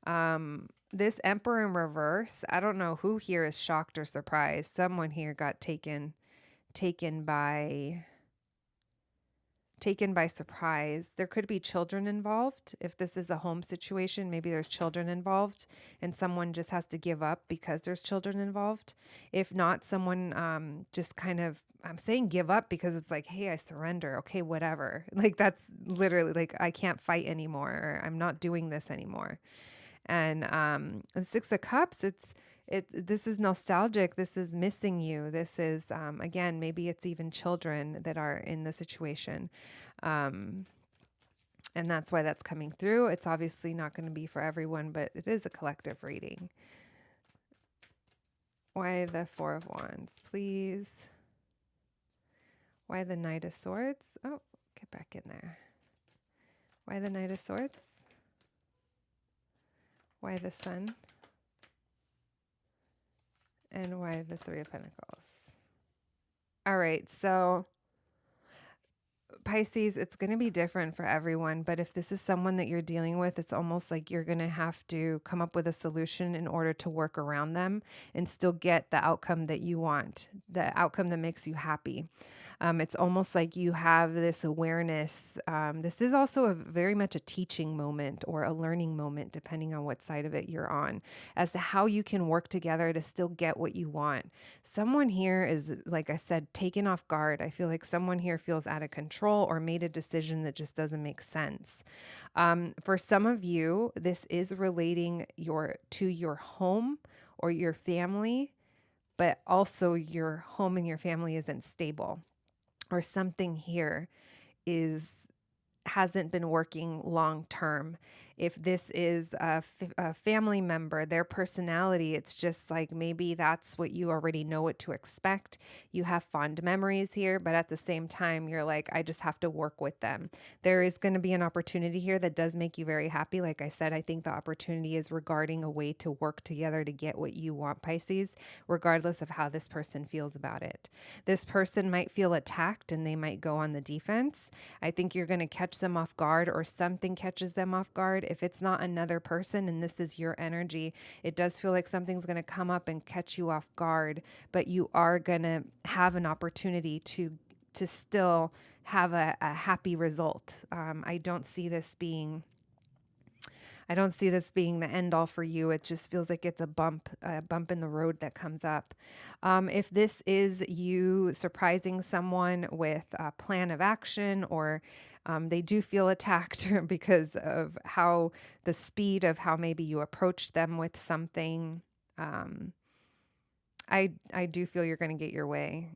This Emperor in reverse, I don't know who here is shocked or surprised. Someone here got taken by surprise. There could be children involved. If this is a home situation, maybe there's children involved and someone just has to give up because there's children involved. If not, someone just kind of, I'm saying give up because it's like, hey, I surrender. Okay, whatever. Like, that's literally like, I can't fight anymore, or I'm not doing this anymore. And the Six of Cups, this is nostalgic. This is missing you. This is, again, maybe it's even children that are in the situation. And that's why that's coming through. It's obviously not going to be for everyone, but it is a collective reading. Why the Four of Wands, please? Why the Knight of Swords? Oh, get back in there. Why the Knight of Swords? Why the Sun? And why the Three of Pentacles? All right, so Pisces, it's going to be different for everyone, but if this is someone that you're dealing with, it's almost like you're going to have to come up with a solution in order to work around them and still get the outcome that you want, the outcome that makes you happy. It's almost like you have this awareness. This is also very much a teaching moment or a learning moment, depending on what side of it you're on, as to how you can work together to still get what you want. Someone here is, like I said, taken off guard. I feel like someone here feels out of control or made a decision that just doesn't make sense. For some of you, this is relating to your home or your family, but also your home and your family isn't stable. Or something here hasn't been working long term. If this is a family member, their personality, it's just like maybe that's what you already know what to expect. You have fond memories here, but at the same time, you're like, I just have to work with them. There is going to be an opportunity here that does make you very happy. Like I said, I think the opportunity is regarding a way to work together to get what you want, Pisces, regardless of how this person feels about it. This person might feel attacked and they might go on the defense. I think you're going to catch them off guard, or something catches them off guard, forward. If it's not another person and this is your energy, it does feel like something's going to come up and catch you off guard, but you are going to have an opportunity to still have a happy result. I don't see this being the end all for you. It just feels like it's a bump in the road that comes up. If this is you surprising someone with a plan of action, or they do feel attacked because of how the speed of how maybe you approach them with something, I do feel you're going to get your way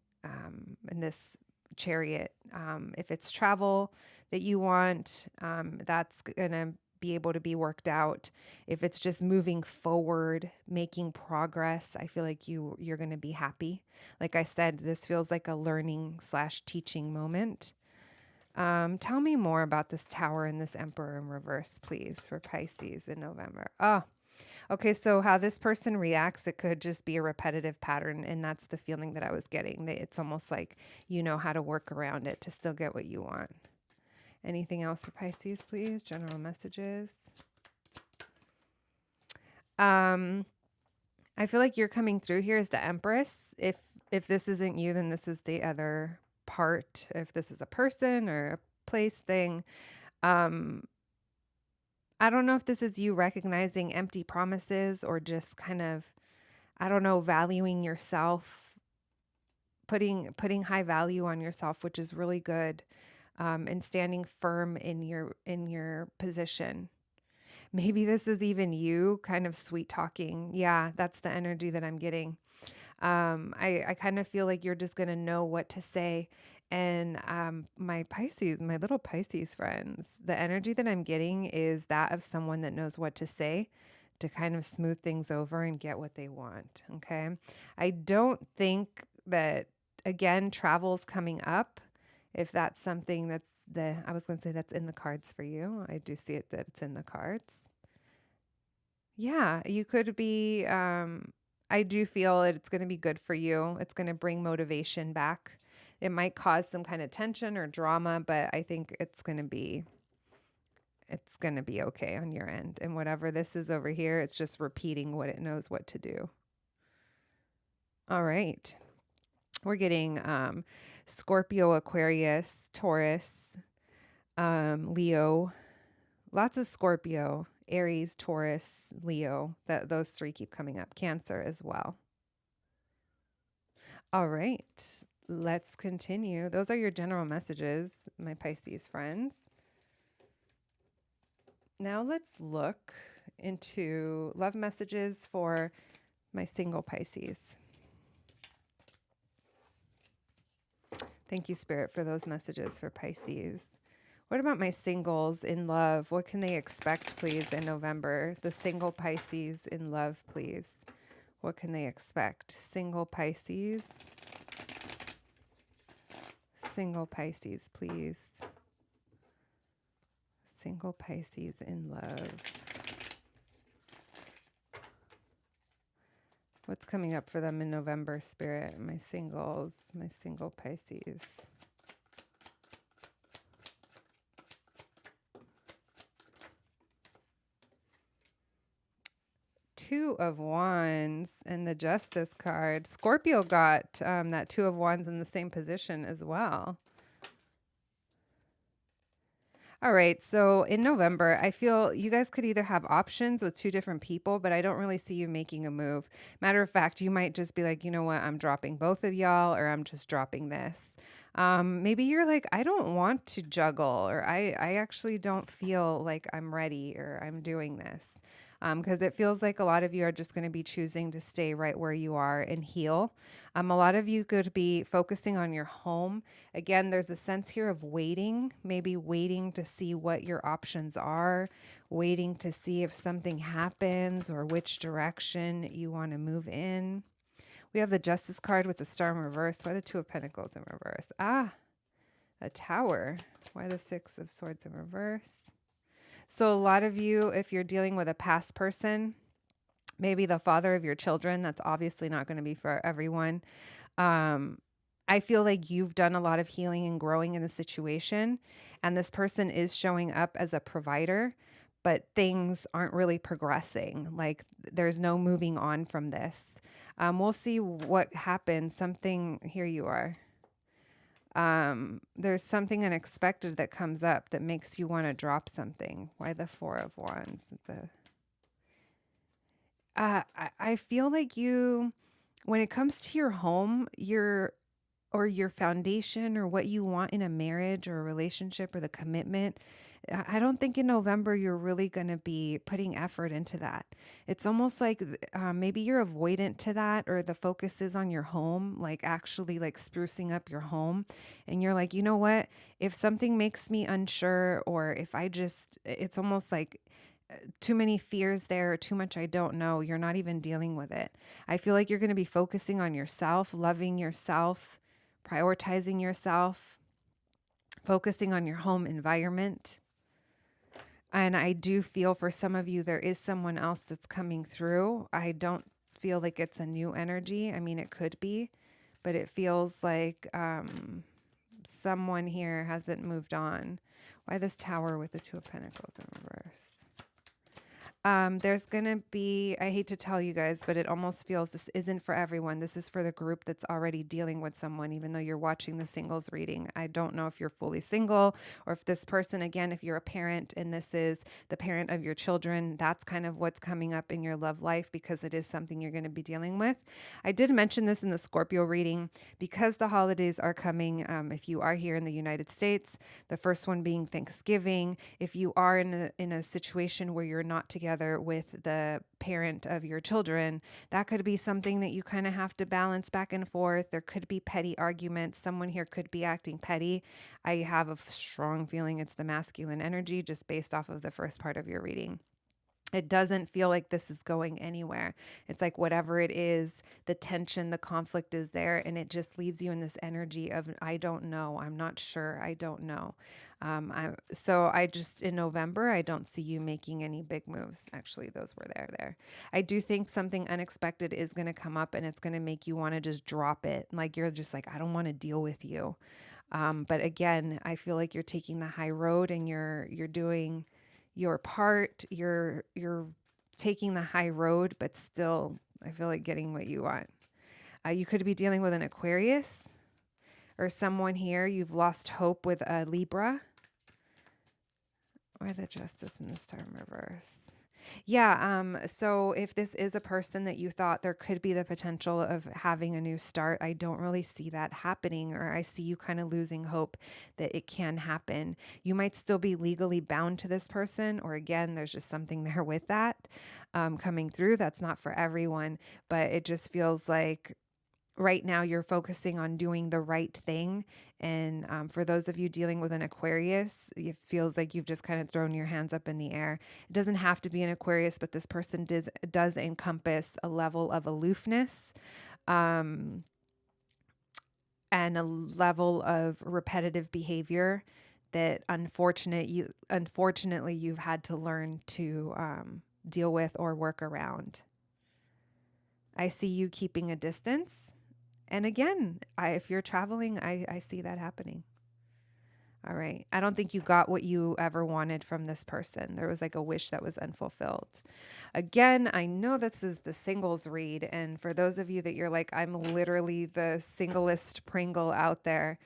in this Chariot. If it's travel that you want, that's going to be able to be worked out. If it's just moving forward, making progress, I feel like you're going to be happy. Like I said, this feels like a learning / teaching moment. Tell me more about this Tower and this Emperor in reverse, please, for Pisces in November. Oh, okay. So how this person reacts, it could just be a repetitive pattern. And that's the feeling that I was getting. It's almost like you know how to work around it to still get what you want. Anything else for Pisces, please? General messages. I feel like you're coming through here as the Empress. If this isn't you, then this is the other part. If this is a person or a place thing, I don't know if this is you recognizing empty promises or just kind of, I don't know, valuing yourself, putting high value on yourself, which is really good. And standing firm in your position. Maybe this is even you kind of sweet talking. Yeah, that's the energy that I'm getting. I kind of feel like you're just going to know what to say. And my little Pisces friends, the energy that I'm getting is that of someone that knows what to say to kind of smooth things over and get what they want. Okay. I don't think that, again, travel's coming up. If that's something I was going to say that's in the cards for you. I do see it that it's in the cards. Yeah, you could be, I do feel it's going to be good for you. It's going to bring motivation back. It might cause some kind of tension or drama, but I think it's going to be okay on your end. And whatever this is over here, it's just repeating what it knows what to do. All right. We're getting Scorpio, Aquarius, Taurus, Leo, lots of Scorpio, Aries, Taurus, Leo. Those three keep coming up. Cancer as well. All right, let's continue. Those are your general messages, my Pisces friends. Now let's look into love messages for my single Pisces. Thank you, Spirit, for those messages for Pisces. What about my singles in love? What can they expect, please, in November? The single Pisces in love, please. What can they expect? Single Pisces. Single Pisces, please. Single Pisces in love. What's coming up for them in November, Spirit? My singles, my single Pisces. Two of Wands and the Justice card. Scorpio got that Two of Wands in the same position as well. All right, so in November, I feel you guys could either have options with two different people, but I don't really see you making a move. Matter of fact, you might just be like, you know what, I'm dropping both of y'all, or I'm just dropping this. Maybe you're like, I don't want to juggle, or I actually don't feel like I'm ready, or I'm doing this. Because it feels like a lot of you are just going to be choosing to stay right where you are and heal. A lot of you could be focusing on your home. Again, there's a sense here of waiting, maybe waiting to see what your options are, waiting to see if something happens or which direction you want to move in. We have the Justice card with the Star in reverse. Why the Two of Pentacles in reverse? Ah, a Tower. Why the Six of Swords in reverse? So a lot of you, if you're dealing with a past person, maybe the father of your children, that's obviously not going to be for everyone. I feel like you've done a lot of healing and growing in the situation, and this person is showing up as a provider, but things aren't really progressing. Like there's no moving on from this. We'll see what happens. Something, here you are. There's something unexpected that comes up that makes you want to drop something. Why the Four of Wands? I feel like you, when it comes to your home, or your foundation or what you want in a marriage or a relationship or the commitment, I don't think in November you're really going to be putting effort into that. It's almost like maybe you're avoidant to that, or the focus is on your home, like actually like sprucing up your home. And you're like, you know what? If something makes me unsure, or if I just, it's almost like too many fears there, too much I don't know, you're not even dealing with it. I feel like you're going to be focusing on yourself, loving yourself, prioritizing yourself, focusing on your home environment. And I do feel for some of you, there is someone else that's coming through. I don't feel like it's a new energy. I mean, it could be, but it feels like someone here hasn't moved on. Why this Tower with the Two of Pentacles in reverse? There's going to be, I hate to tell you guys, but it almost feels this isn't for everyone. This is for the group that's already dealing with someone, even though you're watching the singles reading. I don't know if you're fully single, or if this person, again, if you're a parent and this is the parent of your children, that's kind of what's coming up in your love life, because it is something you're going to be dealing with. I did mention this in the Scorpio reading because the holidays are coming. If you are here in the United States, the first one being Thanksgiving. If you are in a situation where you're not together with the parent of your children, that could be something that you kind of have to balance back and forth. There could be petty arguments. Someone here could be acting petty. I have a strong feeling it's the masculine energy just based off of the first part of your reading. It doesn't feel like this is going anywhere. It's like whatever it is, the tension, the conflict is there, and it just leaves you in this energy of, I don't know, I'm not sure, I don't know. So I just, in November, I don't see you making any big moves. Actually, those were there. I do think something unexpected is going to come up, and it's going to make you want to just drop it. Like you're just like, I don't want to deal with you. But again, I feel like you're taking the high road, and you're doing your part. You're taking the high road, but still, I feel like getting what you want. You could be dealing with an Aquarius, or someone here. You've lost hope with a Libra. Why the Justice in this time reverse? Yeah, so if this is a person that you thought there could be the potential of having a new start, I don't really see that happening, or I see you kind of losing hope that it can happen. You might still be legally bound to this person, or again, there's just something there with that coming through. That's not for everyone, but it just feels like right now you're focusing on doing the right thing. And for those of you dealing with an Aquarius, it feels like you've just kind of thrown your hands up in the air. It doesn't have to be an Aquarius, but this person does encompass a level of aloofness and a level of repetitive behavior that unfortunately you've had to learn to deal with or work around. I see you keeping a distance. And again, if you're traveling, I see that happening. All right. I don't think you got what you ever wanted from this person. There was like a wish that was unfulfilled. Again, I know this is the singles read. And for those of you that you're like, I'm literally the singlest Pringle out there.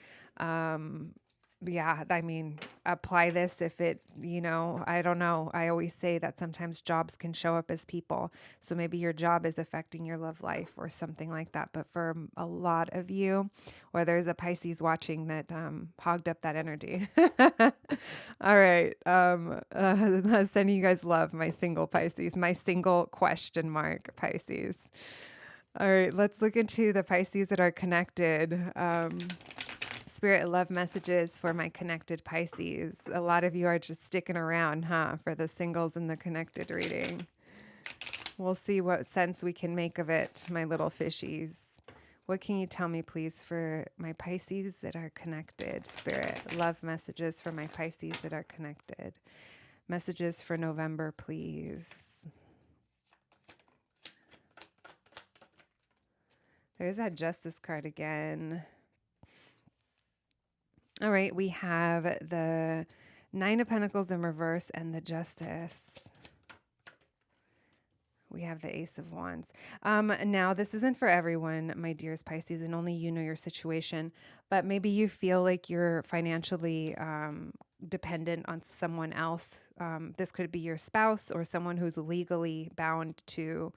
Yeah, I mean, apply this if it, I don't know. I always say that sometimes jobs can show up as people. So maybe your job is affecting your love life or something like that. But for a lot of you, or there's a Pisces watching that hogged up that energy. All right. Sending you guys love, my single Pisces, my single question mark Pisces. All right, let's look into the Pisces that are connected. Spirit love messages for my connected Pisces. A lot of you are just sticking around, for the singles and the connected reading. We'll see what sense we can make of it, my little fishies. What can you tell me, please, for my Pisces that are connected? Spirit love messages for my Pisces that are connected. Messages for November, please. There's that Justice card again. All right, we have the Nine of Pentacles in reverse and the Justice. We have the Ace of Wands. Now, this isn't for everyone, my dearest Pisces, and only you know your situation. But maybe you feel like you're financially dependent on someone else. This could be your spouse or someone who's legally bound to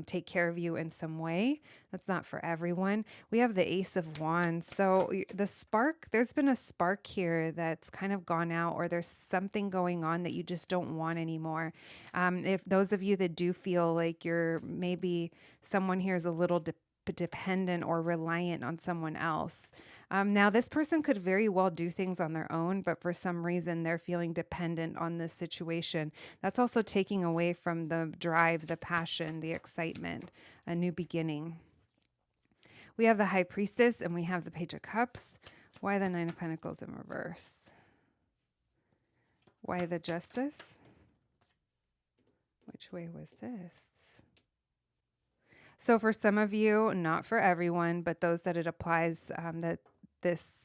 take care of you in some way. That's not for everyone. We have the Ace of Wands. So the spark, there's been a spark here that's kind of gone out, or there's something going on that you just don't want anymore. If those of you that do feel like you're maybe someone here is a little dependent or reliant on someone else. Now, this person could very well do things on their own, but for some reason they're feeling dependent on this situation. That's also taking away from the drive, the passion, the excitement, a new beginning. We have the High Priestess and we have the Page of Cups. Why the Nine of Pentacles in reverse? Why the Justice? Which way was this? So for some of you, not for everyone, but those that it applies, that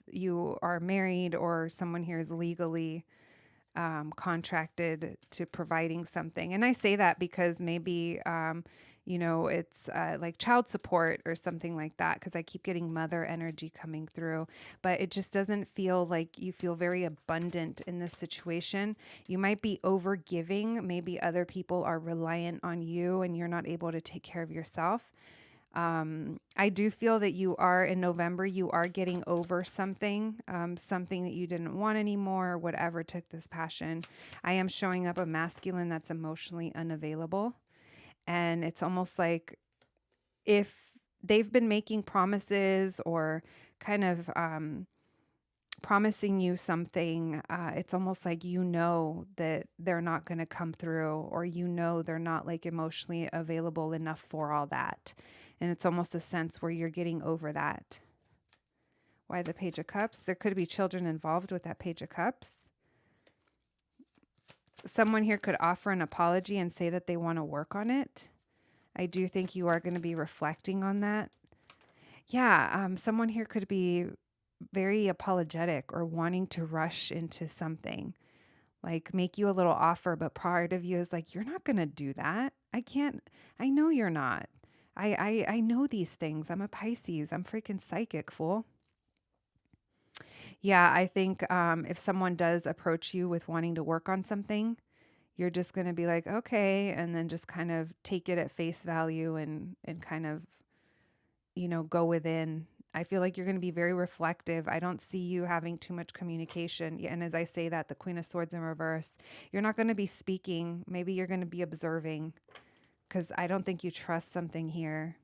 you are married or someone here is legally contracted to providing something. And I say that because maybe, it's like child support or something like that, because I keep getting mother energy coming through, but it just doesn't feel like you feel very abundant in this situation. You might be over giving. Maybe other people are reliant on you and you're not able to take care of yourself. I do feel that you are in November, you are getting over something, something that you didn't want anymore, whatever took this passion. I am showing up a masculine that's emotionally unavailable. And it's almost like if they've been making promises or kind of promising you something, it's almost like that they're not going to come through, or they're not like emotionally available enough for all that. And it's almost a sense where you're getting over that. Why the Page of Cups? There could be children involved with that Page of Cups. Someone here could offer an apology and say that they want to work on it. I do think you are going to be reflecting on that. Yeah, someone here could be very apologetic or wanting to rush into something, like make you a little offer, but part of you is like, you're not going to do that. I know you're not. I know these things. I'm a Pisces. I'm freaking psychic, fool. Yeah, I think if someone does approach you with wanting to work on something, you're just going to be like, okay, and then just kind of take it at face value and kind of, go within. I feel like you're going to be very reflective. I don't see you having too much communication. And as I say that, the Queen of Swords in reverse, you're not going to be speaking. Maybe you're going to be observing, because I don't think you trust something here.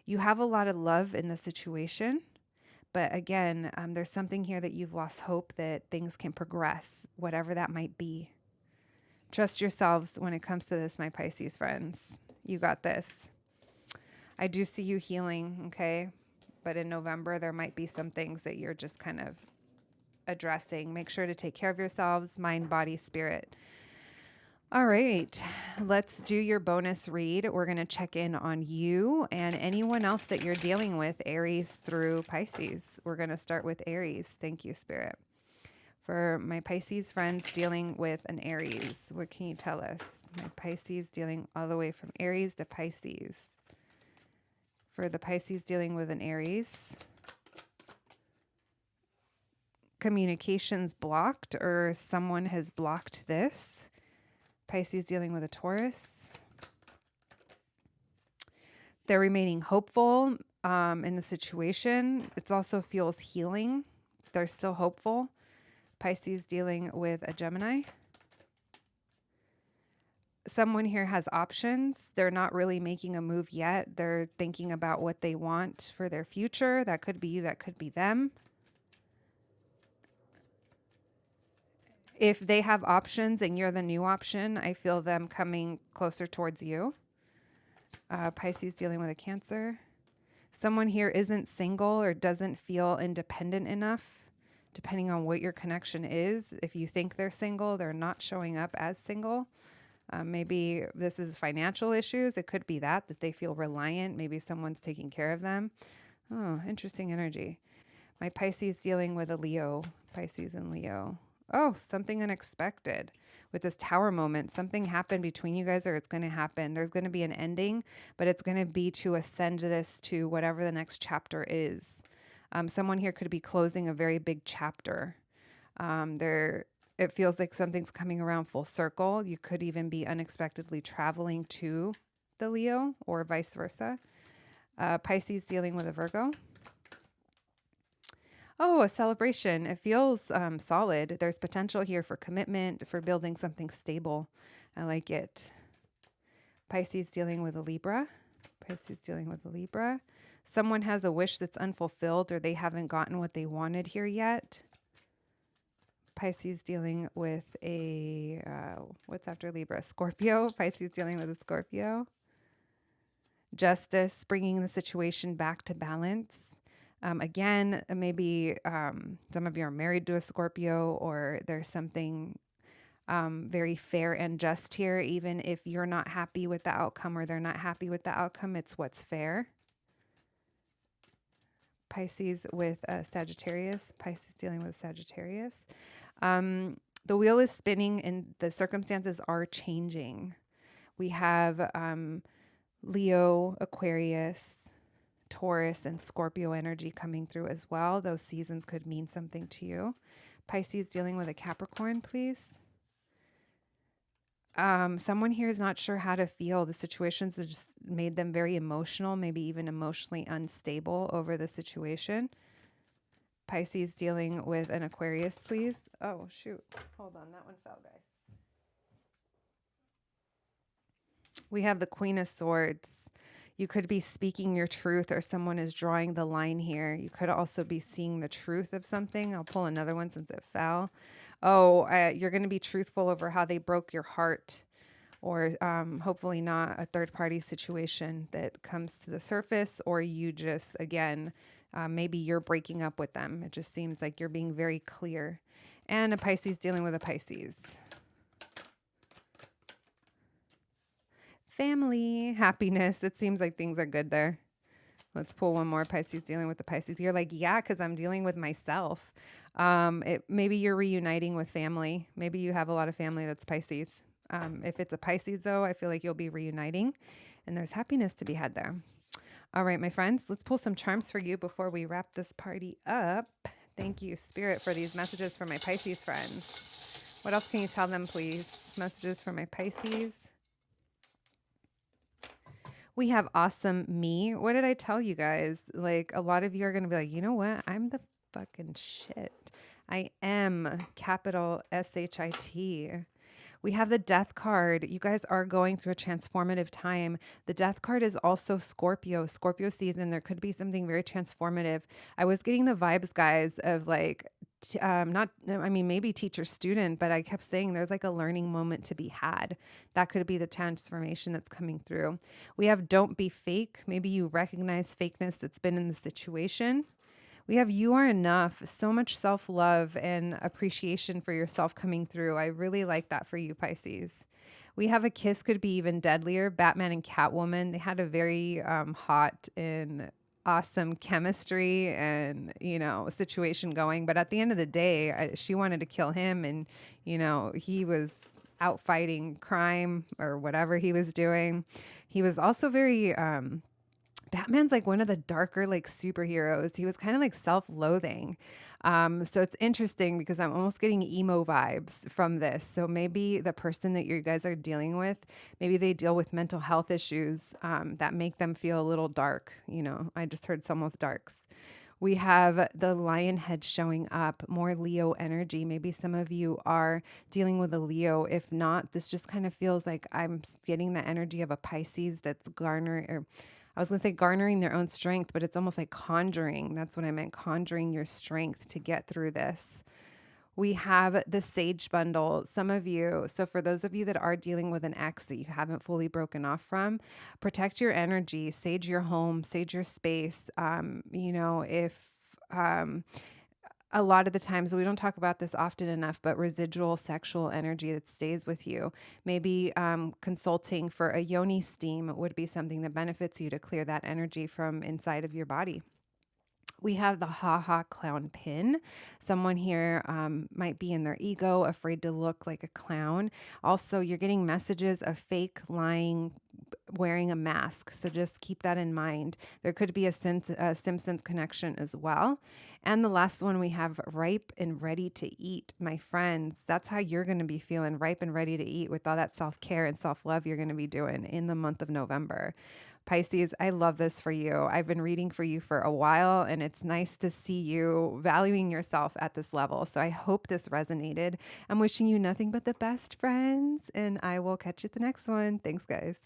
You have a lot of love in the situation, but again, there's something here that you've lost hope that things can progress, whatever that might be. Trust yourselves when it comes to this, my Pisces friends. You got this. I do see you healing, okay? But in November, there might be some things that you're just kind of addressing. Make sure to take care of yourselves, mind, body, spirit. All right, let's do your bonus read. We're going to check in on you and anyone else that you're dealing with, Aries through Pisces. We're going to start with Aries. Thank you, Spirit. For my Pisces friends dealing with an Aries, what can you tell us? My Pisces dealing all the way from Aries to Pisces. For the Pisces dealing with an Aries, communications blocked, or someone has blocked this. Pisces dealing with a Taurus. They're remaining hopeful in the situation. It also feels healing. They're still hopeful. Pisces dealing with a Gemini. Someone here has options. They're not really making a move yet. They're thinking about what they want for their future. That could be you, that could be them. If they have options and you're the new option, I feel them coming closer towards you. Pisces dealing with a Cancer. Someone here isn't single or doesn't feel independent enough, depending on what your connection is. If you think they're single, they're not showing up as single. Maybe this is financial issues. It could be that they feel reliant. Maybe someone's taking care of them. Oh, interesting energy. My Pisces dealing with a Leo. Pisces and Leo. Oh, something unexpected with this tower moment. Something happened between you guys, or it's going to happen. There's going to be an ending, but it's going to be to ascend this to whatever the next chapter is. Someone here could be closing a very big chapter. It feels like something's coming around full circle. You could even be unexpectedly traveling to the Leo or vice versa. Pisces dealing with a Virgo. Oh, a celebration. It feels solid. There's potential here for commitment, for building something stable. I like it. Pisces dealing with a Libra. Pisces dealing with a Libra. Someone has a wish that's unfulfilled, or they haven't gotten what they wanted here yet. Pisces dealing with a, what's after Libra? Scorpio. Pisces dealing with a Scorpio. Justice, bringing the situation back to balance. Again, maybe some of you are married to a Scorpio, or there's something very fair and just here. Even if you're not happy with the outcome or they're not happy with the outcome, it's what's fair. Pisces with Sagittarius. Pisces dealing with Sagittarius. The wheel is spinning and the circumstances are changing. We have Leo, Aquarius, Taurus, and Scorpio energy coming through as well. Those seasons could mean something to you. Pisces dealing with a Capricorn, please. Someone here is not sure how to feel. The situations have just made them very emotional, maybe even emotionally unstable over the situation. Pisces dealing with an Aquarius, please. Oh, shoot. Hold on. That one fell, guys. We have the Queen of Swords. You could be speaking your truth, or someone is drawing the line here. You could also be seeing the truth of something. I'll pull another one since it fell. Oh, you're going to be truthful over how they broke your heart, or hopefully not a third-party situation that comes to the surface, or you just, again, maybe you're breaking up with them. It just seems like you're being very clear. And a Pisces dealing with a Pisces. Family, happiness. It seems like things are good there. Let's pull one more. Pisces dealing with the Pisces. You're like, yeah, because I'm dealing with myself. Maybe you're reuniting with family. Maybe you have a lot of family that's Pisces. If it's a Pisces, though, I feel like you'll be reuniting, and there's happiness to be had there. All right, my friends, let's pull some charms for you before we wrap this party up. Thank you, Spirit, for these messages for my Pisces friends. What else can you tell them, please? Messages for my Pisces. We have awesome me. What did I tell you guys? Like, a lot of you are going to be like, you know what? I'm the fucking shit. I am, capital S-H-I-T. We have the Death card. You guys are going through a transformative time. The Death card is also Scorpio season. There could be something very transformative. I was getting the vibes, guys, of like, maybe teacher student, but I kept saying there's like a learning moment to be had. That could be the transformation that's coming through. We have don't be fake. Maybe you recognize fakeness that's been in the situation. We have you are enough. So much self-love and appreciation for yourself coming through. I really like that for you, Pisces. We have a kiss could be even deadlier. Batman and Catwoman, they had a very hot and awesome chemistry and, situation going. But at the end of the day, she wanted to kill him, and, he was out fighting crime or whatever he was doing. He was also very... Batman's like one of the darker like superheroes. He was kind of like self-loathing. So it's interesting because I'm almost getting emo vibes from this. So maybe the person that you guys are dealing with, maybe they deal with mental health issues that make them feel a little dark. I just heard someone's darks. We have the lion head showing up, more Leo energy. Maybe some of you are dealing with a Leo. If not, this just kind of feels like I'm getting the energy of a Pisces that's garnering their own strength, but it's almost like conjuring. That's what I meant, conjuring your strength to get through this. We have the Sage bundle. Some of you, so for those of you that are dealing with an ex that you haven't fully broken off from, protect your energy, sage your home, sage your space. A lot of the times, we don't talk about this often enough, but residual sexual energy that stays with you. Maybe consulting for a yoni steam would be something that benefits you to clear that energy from inside of your body. We have the ha ha clown pin. Someone here might be in their ego, afraid to look like a clown. Also, you're getting messages of fake, lying, wearing a mask. So just keep that in mind. There could be a Simpsons connection as well. And the last one we have ripe and ready to eat. My friends, that's how you're going to be feeling, ripe and ready to eat, with all that self care and self love you're going to be doing in the month of November. Pisces, I love this for you. I've been reading for you for a while, and it's nice to see you valuing yourself at this level. So I hope this resonated. I'm wishing you nothing but the best, friends, and I will catch you at the next one. Thanks, guys.